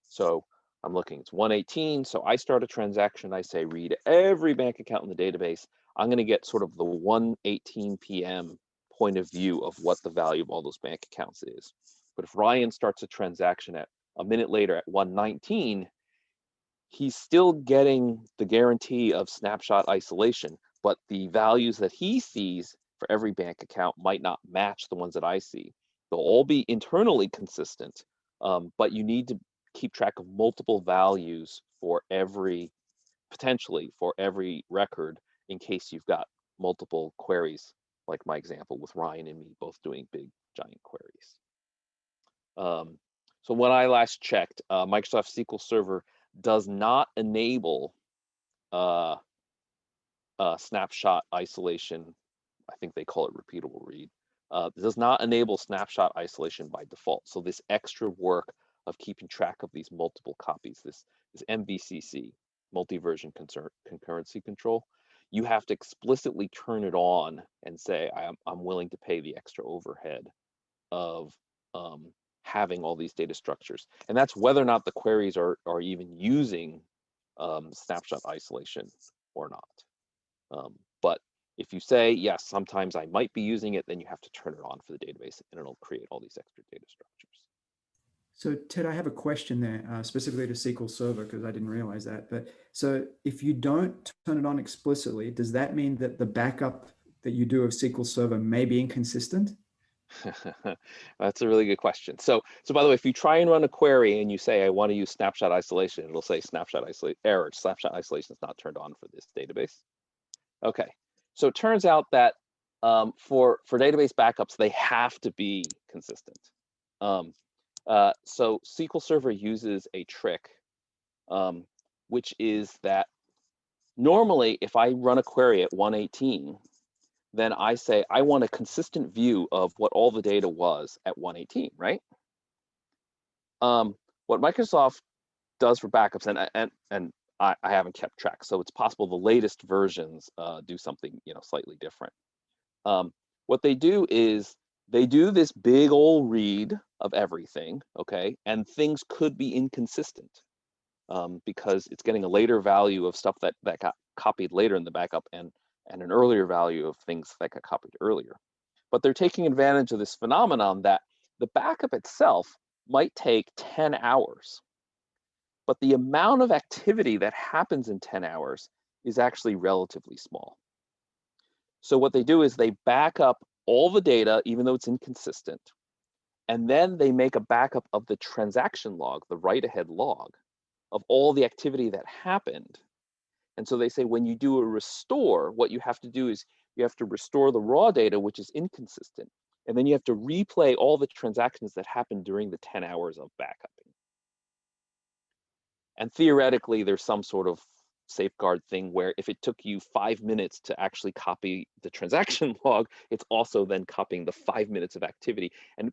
So I'm looking, it's 1:18. So I start a transaction, I say read every bank account in the database. I'm going to get sort of the 1:18 p.m. point of view of what the value of all those bank accounts is. But if Ryan starts a transaction at a minute later at 1:19, he's still getting the guarantee of snapshot isolation, but the values that he sees for every bank account might not match the ones that I see. They'll all be internally consistent, but you need to keep track of multiple values for every, potentially for every record, in case you've got multiple queries, like my example with Ryan and me both doing big giant queries. So when I last checked, Microsoft SQL Server does not enable snapshot isolation. I think they call it repeatable read. It does not enable snapshot isolation by default. So this extra work of keeping track of these multiple copies, this MVCC, multi-version concurrency control, you have to explicitly turn it on and say, I'm willing to pay the extra overhead of having all these data structures. And that's whether or not the queries are even using snapshot isolation or not. But if you say, yes, sometimes I might be using it, then you have to turn it on for the database and it'll create all these extra data structures. So Ted, I have a question there, specifically to SQL Server, because I didn't realize that. But so if you don't turn it on explicitly, does that mean that the backup that you do of SQL Server may be inconsistent? That's a really good question. So by the way, if you try and run a query and you say, I want to use snapshot isolation, it'll say snapshot isolation error, snapshot isolation is not turned on for this database. Okay, so it turns out that for database backups, they have to be consistent. So SQL Server uses a trick, which is that normally if I run a query at 1:18, then I say, I want a consistent view of what all the data was at 1:18, right? What Microsoft does for backups, and I haven't kept track, so it's possible the latest versions do something slightly different. What they do is they do this big old read of everything, okay, and things could be inconsistent because it's getting a later value of stuff that got copied later in the backup and an earlier value of things that got copied earlier. But they're taking advantage of this phenomenon that the backup itself might take 10 hours, but the amount of activity that happens in 10 hours is actually relatively small. So what they do is they back up all the data, even though it's inconsistent, and then they make a backup of the transaction log, the write-ahead log, of all the activity that happened. And so they say when you do a restore, what you have to do is you have to restore the raw data, which is inconsistent. And then you have to replay all the transactions that happened during the 10 hours of backupping. And theoretically, there's some sort of safeguard thing where if it took you 5 minutes to actually copy the transaction log, it's also then copying the 5 minutes of activity. And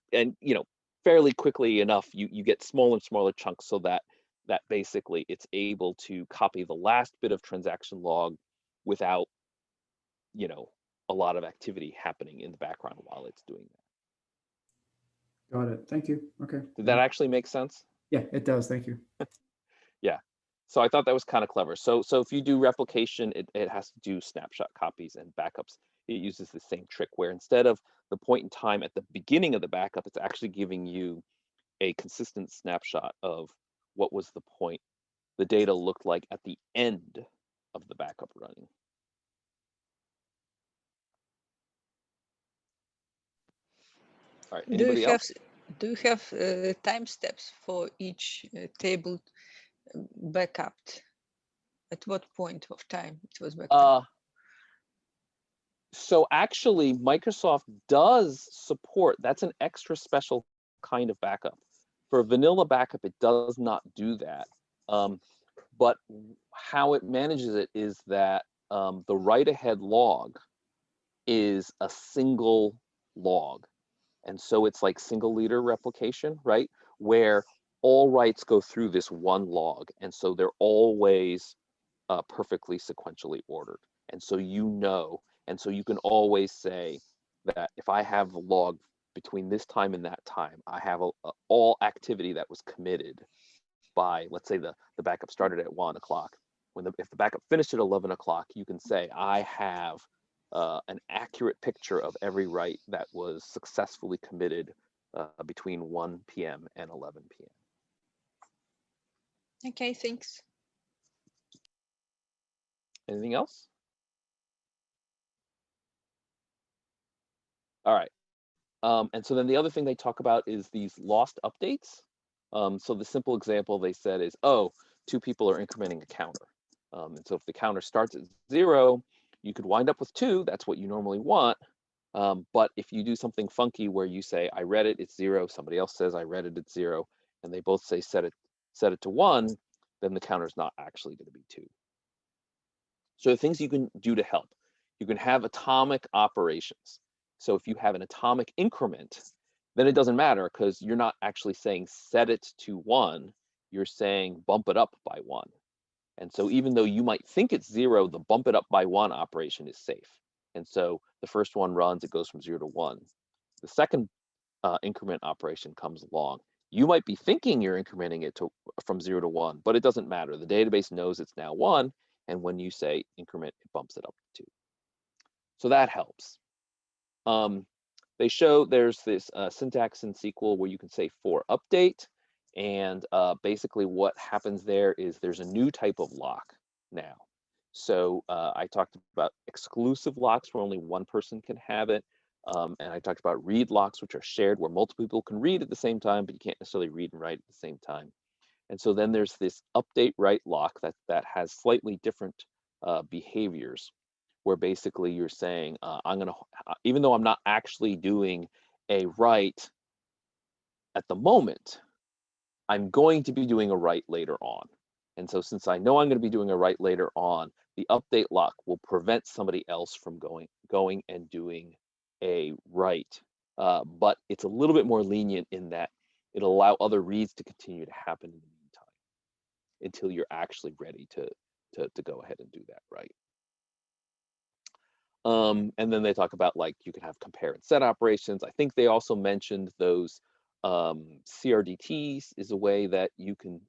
fairly quickly enough, you get smaller and smaller chunks so that basically it's able to copy the last bit of transaction log without, a lot of activity happening in the background while it's doing that. Got it. Thank you. Okay. Did that actually make sense? Yeah, it does. Thank you. Yeah. So I thought that was kind of clever. So if you do replication, it has to do snapshot copies and backups. It uses the same trick where instead of the point in time at the beginning of the backup, it's actually giving you a consistent snapshot of what was the point the data looked like at the end of the backup running. All right, anybody else? Do you have time steps for each table backed? At what point of time it was backed up? So actually, Microsoft does support, that's an extra special kind of backup. For a vanilla backup, it does not do that. But how it manages it is that the write-ahead log is a single log. And so it's like single leader replication, right? Where all writes go through this one log. And so they're always perfectly sequentially ordered. And so you know, and so you can always say that if I have a log between this time and that time, I have all activity that was committed by, let's say the backup started at 1 o'clock. If the backup finished at 11 o'clock, you can say I have an accurate picture of every write that was successfully committed between 1 p.m. and 11 p.m. Okay, thanks. Anything else? All right. And so then the other thing they talk about is these lost updates. So the simple example they said is, oh, 2 people are incrementing a counter. And so if the counter starts at 0, you could wind up with 2. That's what you normally want. But if you do something funky where you say, I read it, it's 0, somebody else says, I read it, it's 0, and they both say set it to 1, then the counter's not actually going to be 2. So the things you can do to help, you can have atomic operations. So if you have an atomic increment, then it doesn't matter because you're not actually saying set it to 1, you're saying bump it up by 1. And so even though you might think it's 0, the bump it up by 1 operation is safe. And so the first one runs, it goes from 0 to 1. The second increment operation comes along. You might be thinking you're incrementing it from 0 to 1, but it doesn't matter. The database knows it's now 1, and when you say increment, it bumps it up to 2. So that helps. They show there's this syntax in SQL where you can say for update, and basically what happens there is there's a new type of lock now. So I talked about exclusive locks where only one person can have it. And I talked about read locks, which are shared where multiple people can read at the same time, but you can't necessarily read and write at the same time. And so then there's this update write lock that has slightly different behaviors, where basically you're saying, even though I'm not actually doing a write at the moment, I'm going to be doing a write later on. And so since I know I'm going to be doing a write later on, the update lock will prevent somebody else from going and doing a write. But it's a little bit more lenient in that it'll allow other reads to continue to happen in the meantime until you're actually ready to go ahead and do that right. And then they talk about, like, you can have compare and set operations. I think they also mentioned those CRDTs is a way that you can,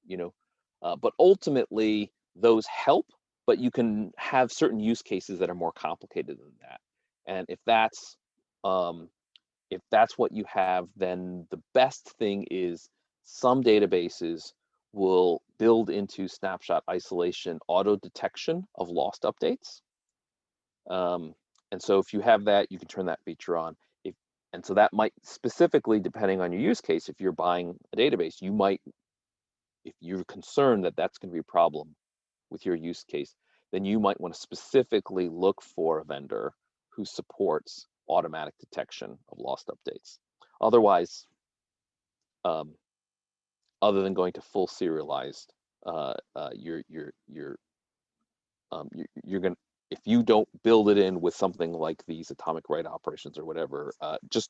but ultimately those help, but you can have certain use cases that are more complicated than that. And if that's what you have, then the best thing is some databases will build into snapshot isolation auto detection of lost updates. And so if you have that, you can turn that feature on. And so that might specifically, depending on your use case, if you're buying a database, you might, if you're concerned that that's going to be a problem with your use case, then you might want to specifically look for a vendor who supports automatic detection of lost updates. Otherwise, other than going to full serialized, you're going to, if you don't build it in with something like these atomic write operations or whatever, just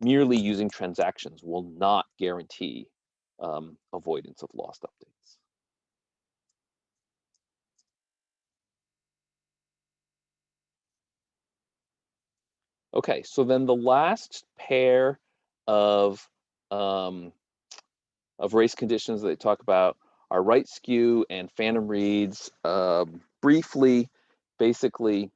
merely using transactions will not guarantee avoidance of lost updates. Okay, so then the last pair of race conditions that they talk about are write skew and phantom reads. Briefly, basically,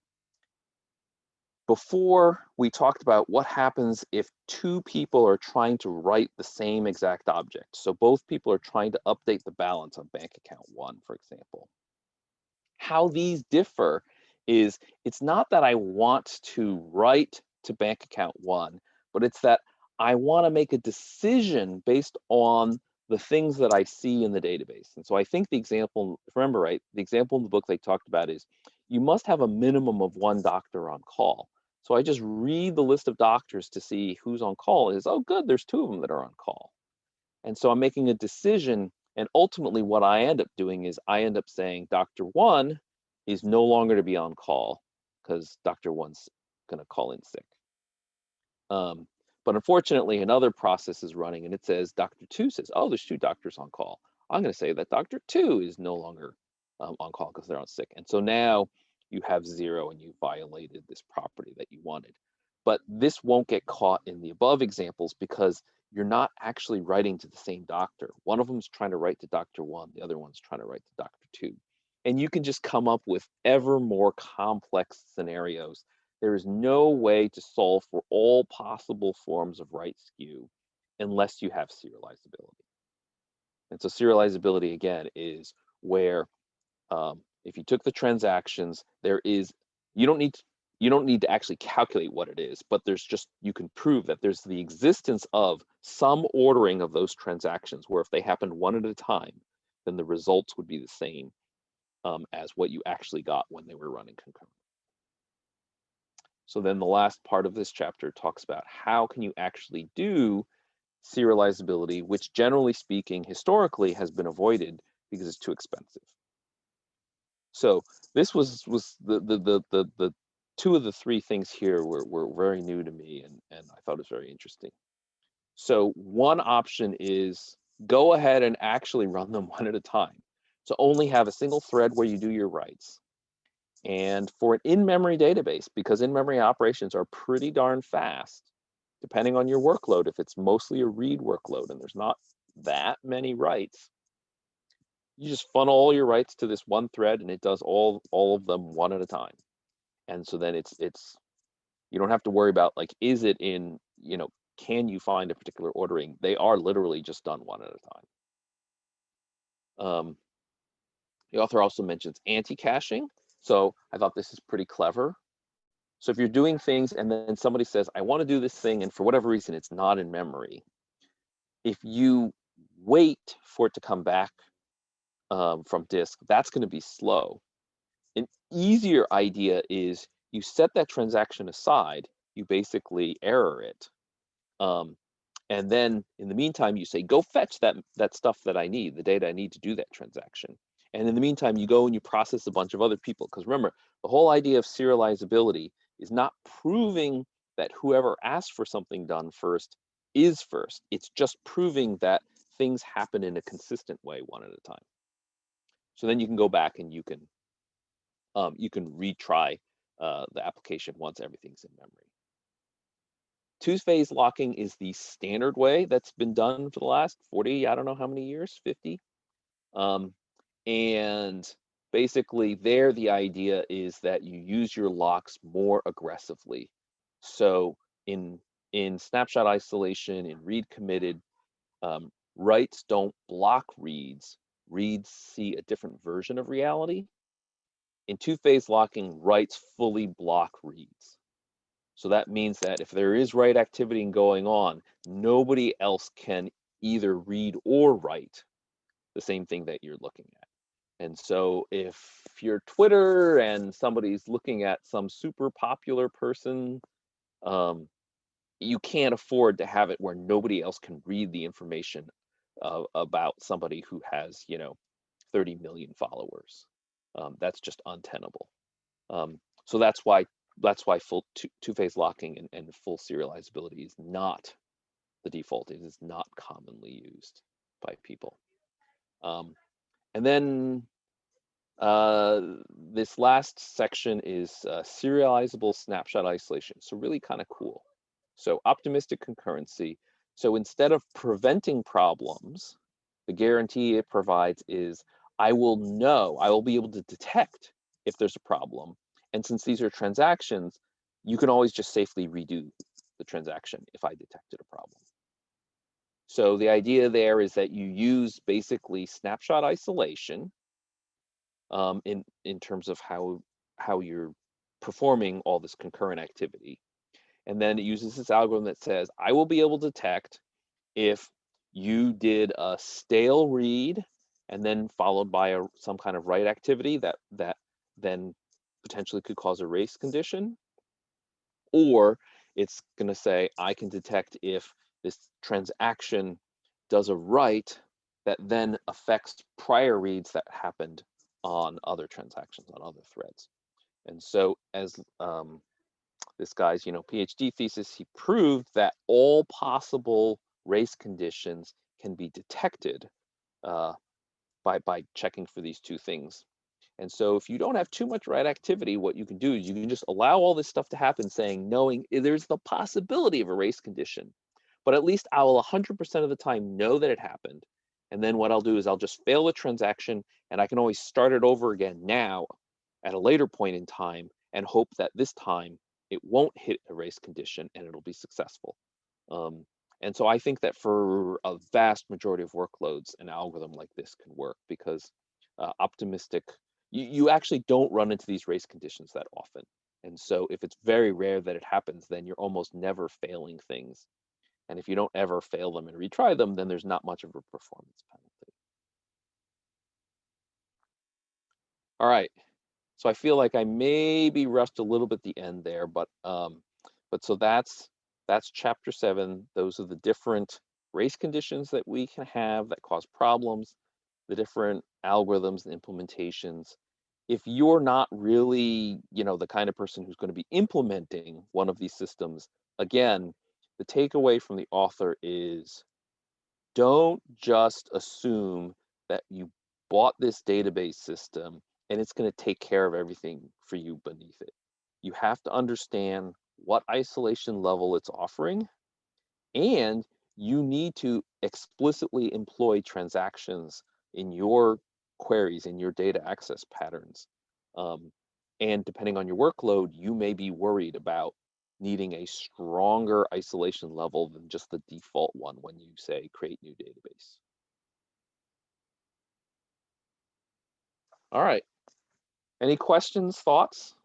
before we talked about what happens if 2 people are trying to write the same exact object. So both people are trying to update the balance on bank account 1, for example. How these differ is it's not that I want to write to bank account 1, but it's that I want to make a decision based on the things that I see in the database. And so I think the example, if I remember right, the example in the book they talked about is you must have a minimum of one doctor on call. So I just read the list of doctors to see who's on call. Is, oh, good, there's 2 of them that are on call. And so I'm making a decision. And ultimately, what I end up doing is I end up saying Dr. 1 is no longer to be on call because Dr. 1's going to call in sick. But unfortunately, another process is running and it says Dr. 2 says, oh, there's 2 doctors on call. I'm going to say that Dr. 2 is no longer on call because they're on sick. And so now you have 0 and you violated this property that you wanted. But this won't get caught in the above examples because you're not actually writing to the same doctor. One of them is trying to write to Dr. 1, the other one's trying to write to Dr. 2. And you can just come up with ever more complex scenarios. There is no way to solve for all possible forms of write skew unless you have serializability. And so serializability, again, is where if you took the transactions, there is, you don't need to actually calculate what it is, but there's just, you can prove that there's the existence of some ordering of those transactions where if they happened one at a time, then the results would be the same as what you actually got when they were running concurrent. So then the last part of this chapter talks about how can you actually do serializability, which generally speaking, historically has been avoided because it's too expensive. So this was the 2 of the 3 things here were very new to me and I thought it was very interesting. So one option is go ahead and actually run them one at a time. So only have a single thread where you do your writes. And for an in-memory database, because in-memory operations are pretty darn fast, depending on your workload, if it's mostly a read workload and there's not that many writes, you just funnel all your writes to this one thread and it does all of them one at a time. And so then it's you don't have to worry about like, is it in, can you find a particular ordering? They are literally just done one at a time. The author also mentions anti-caching. So I thought this is pretty clever. So if you're doing things and then somebody says, I want to do this thing, and for whatever reason, it's not in memory, if you wait for it to come back from disk, that's going to be slow. An easier idea is you set that transaction aside, you basically error it. And then in the meantime, you say, go fetch that stuff that I need, the data I need to do that transaction. And in the meantime, you go and you process a bunch of other people. Because remember, the whole idea of serializability is not proving that whoever asked for something done first is first. It's just proving that things happen in a consistent way one at a time. So then you can go back and you can retry the application once everything's in memory. 2-phase locking is the standard way that's been done for the last 40, I don't know how many years, 50. And basically there, the idea is that you use your locks more aggressively. So in snapshot isolation, in read committed, writes don't block reads. Reads see a different version of reality. In 2-phase locking, writes fully block reads. So that means that if there is write activity going on, nobody else can either read or write the same thing that you're looking at. And so if you're Twitter and somebody's looking at some super popular person, you can't afford to have it where nobody else can read the information about somebody who has, 30 million followers. That's just untenable. So that's why full 2-phase locking and full serializability is not the default. It is not commonly used by people. And then this last section is serializable snapshot isolation. So really kind of cool. So optimistic concurrency. So instead of preventing problems, the guarantee it provides is I will be able to detect if there's a problem. And since these are transactions, you can always just safely redo the transaction if I detected a problem. So the idea there is that you use basically snapshot isolation in terms of how you're performing all this concurrent activity. And then it uses this algorithm that says, I will be able to detect if you did a stale read and then followed by some kind of write activity that then potentially could cause a race condition, or it's going to say, I can detect if this transaction does a write that then affects prior reads that happened on other transactions, on other threads. And so as this guy's PhD thesis, he proved that all possible race conditions can be detected by checking for these two things. And so if you don't have too much write activity, what you can do is you can just allow all this stuff to happen, knowing there's the possibility of a race condition, but at least I will 100% of the time know that it happened. And then what I'll do is I'll just fail the transaction, and I can always start it over again now at a later point in time and hope that this time it won't hit a race condition and it'll be successful. And so I think that for a vast majority of workloads, an algorithm like this can work, because optimistic, you actually don't run into these race conditions that often. And so if it's very rare that it happens, then you're almost never failing things. And if you don't ever fail them and retry them, then there's not much of a performance penalty. All right. So I feel like I maybe rushed a little bit at the end there, but so that's chapter 7. Those are the different race conditions that we can have that cause problems, the different algorithms and implementations. If you're not really, the kind of person who's going to be implementing one of these systems, again, the takeaway from the author is, don't just assume that you bought this database system and it's going to take care of everything for you beneath it. You have to understand what isolation level it's offering, and you need to explicitly employ transactions in your queries, in your data access patterns. And depending on your workload, you may be worried about needing a stronger isolation level than just the default one when you say create new database. All right. Any questions, thoughts?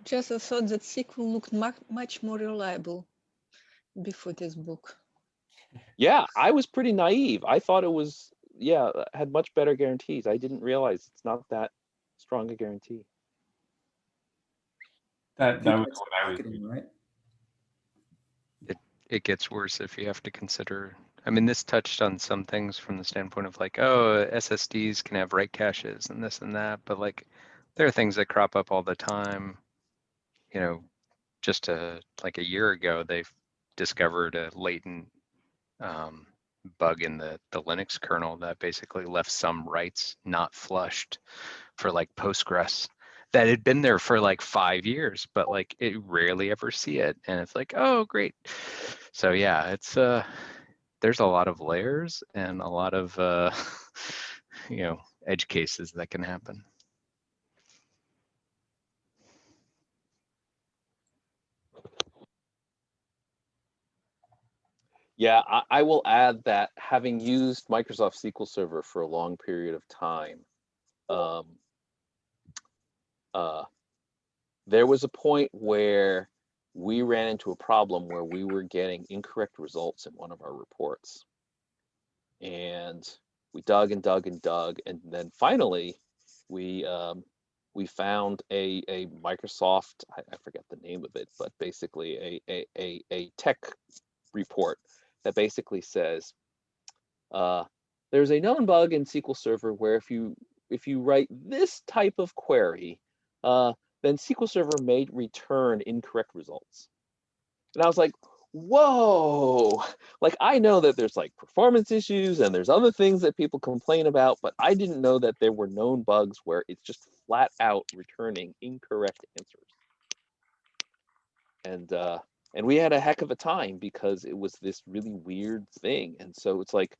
Just a thought that SQL looked much more reliable before this book. Yeah, I was pretty naive. I thought it was, had much better guarantees. I didn't realize it's not that strong a guarantee. That was That's what I was. marketing, right? It gets worse if you have to consider. I mean, this touched on some things from the standpoint of like, oh, SSDs can have write caches and this and that, but like, there are things that crop up all the time. Just like a year ago, they've discovered a latent bug in the Linux kernel that basically left some writes not flushed for like Postgres that had been there for like 5 years, but like it rarely ever see it. And it's like, oh, great. So yeah, it's there's a lot of layers and a lot of edge cases that can happen. Yeah, I will add that having used Microsoft SQL Server for a long period of time, there was a point where we ran into a problem where we were getting incorrect results in one of our reports. And we dug and dug and dug, and then finally we found a Microsoft, I forget the name of it, but basically a tech report that basically says there's a known bug in SQL Server where if you write this type of query, then SQL Server may return incorrect results. And I was like, whoa, like I know that there's like performance issues and there's other things that people complain about, but I didn't know that there were known bugs where it's just flat out returning incorrect answers. And we had a heck of a time because it was this really weird thing. And so it's like,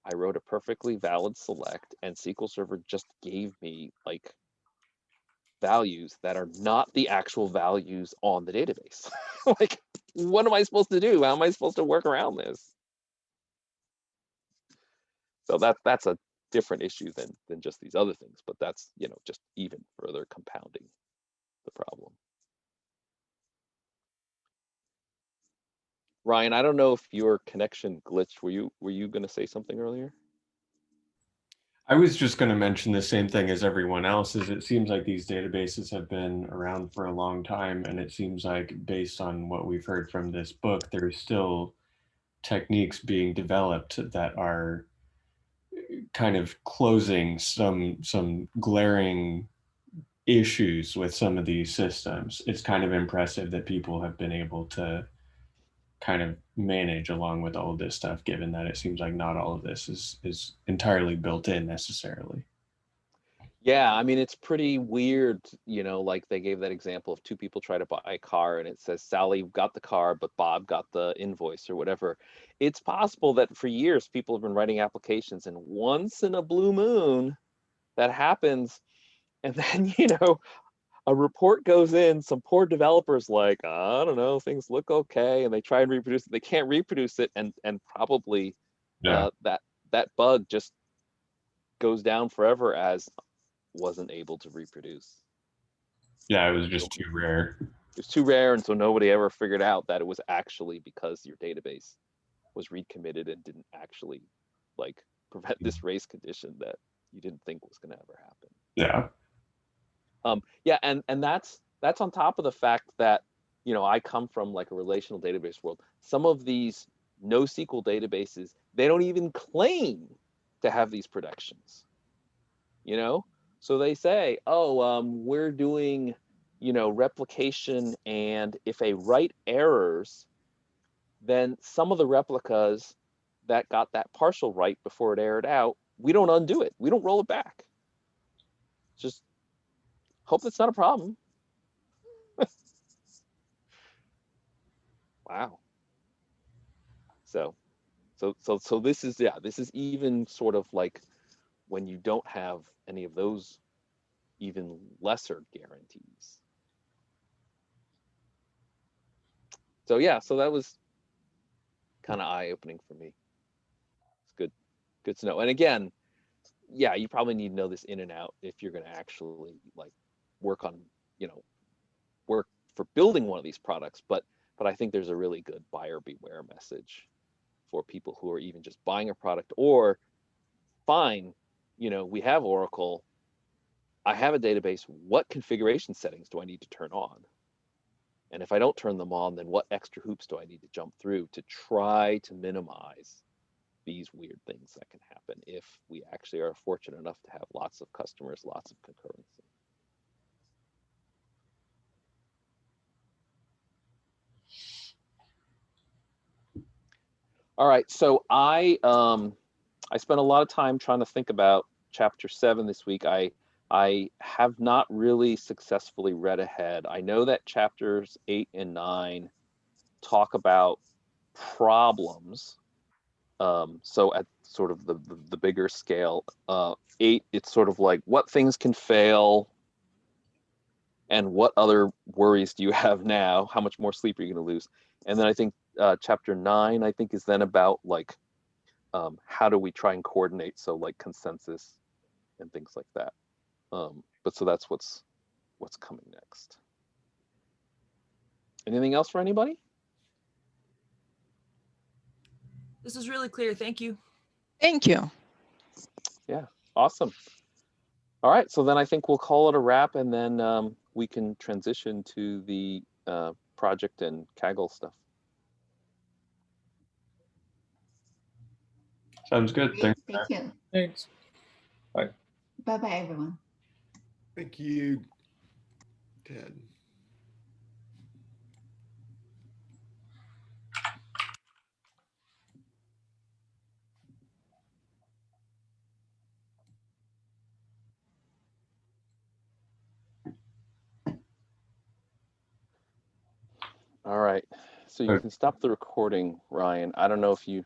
I wrote a perfectly valid select and SQL Server just gave me like values that are not the actual values on the database. Like, what am I supposed to do? How am I supposed to work around this? So that's a different issue than just these other things, but that's, you know, just even further compounding the problem. Ryan, I don't know if your connection glitched. Were you going to say something earlier? I was just going to mention the same thing as everyone else, is it seems like these databases have been around for a long time, and it seems like based on what we've heard from this book, there's still techniques being developed that are kind of closing some glaring issues with some of these systems. It's kind of impressive that people have been able to kind of manage along with all of this stuff, given that it seems like not all of this is entirely built in necessarily. Yeah, I mean, it's pretty weird, you know, like they gave that example of two people try to buy a car and it says Sally got the car, but Bob got the invoice or whatever. It's possible that for years people have been writing applications, and once in a blue moon that happens, and then, you know, a report goes in, some poor developer's like, I don't know, things look okay, and they try and reproduce it. They can't reproduce it, and probably that bug just goes down forever as wasn't able to reproduce. Yeah, it was just too rare. It was too rare, and so nobody ever figured out that it was actually because your database was recommitted and didn't actually like prevent this race condition that you didn't think was going to ever happen. Yeah. Yeah, and that's on top of the fact that, you know, I come from like a relational database world. Some of these NoSQL databases, they don't even claim to have these protections, you know? So they say, oh, we're doing, you know, replication, and if a write errors, then some of the replicas that got that partial write before it errored out, we don't undo it. We don't roll it back. Just hope that's not a problem. Wow. So this is, yeah, this is even sort of like when you don't have any of those even lesser guarantees. So yeah, so that was kind of eye-opening for me. It's good to know. And again, yeah, you probably need to know this in and out if you're going to actually like work on, you know, work for building one of these products. But I think there's a really good buyer beware message for people who are even just buying a product, or fine, you know, we have Oracle, I have a database, what configuration settings do I need to turn on? And if I don't turn them on, then what extra hoops do I need to jump through to try to minimize these weird things that can happen if we actually are fortunate enough to have lots of customers, lots of concurrency. All right, so I spent a lot of time trying to think about chapter 7 this week. I have not really successfully read ahead. I know that chapters 8 and 9 talk about problems. So at sort of the bigger scale, 8, it's sort of like what things can fail and what other worries do you have now? How much more sleep are you going to lose? And then I think chapter 9, I think, is then about like how do we try and coordinate, so like consensus and things like that. But so that's what's coming next. Anything else for anybody? This is really clear. Thank you. Thank you. Yeah, awesome. All right, so then I think we'll call it a wrap, and then we can transition to the project and Kaggle stuff. Sounds good. Great, Thanks. thank you. Thanks. Bye. Bye-bye, everyone. Thank you, Ted. All right, so you can stop the recording, Ryan. I don't know if you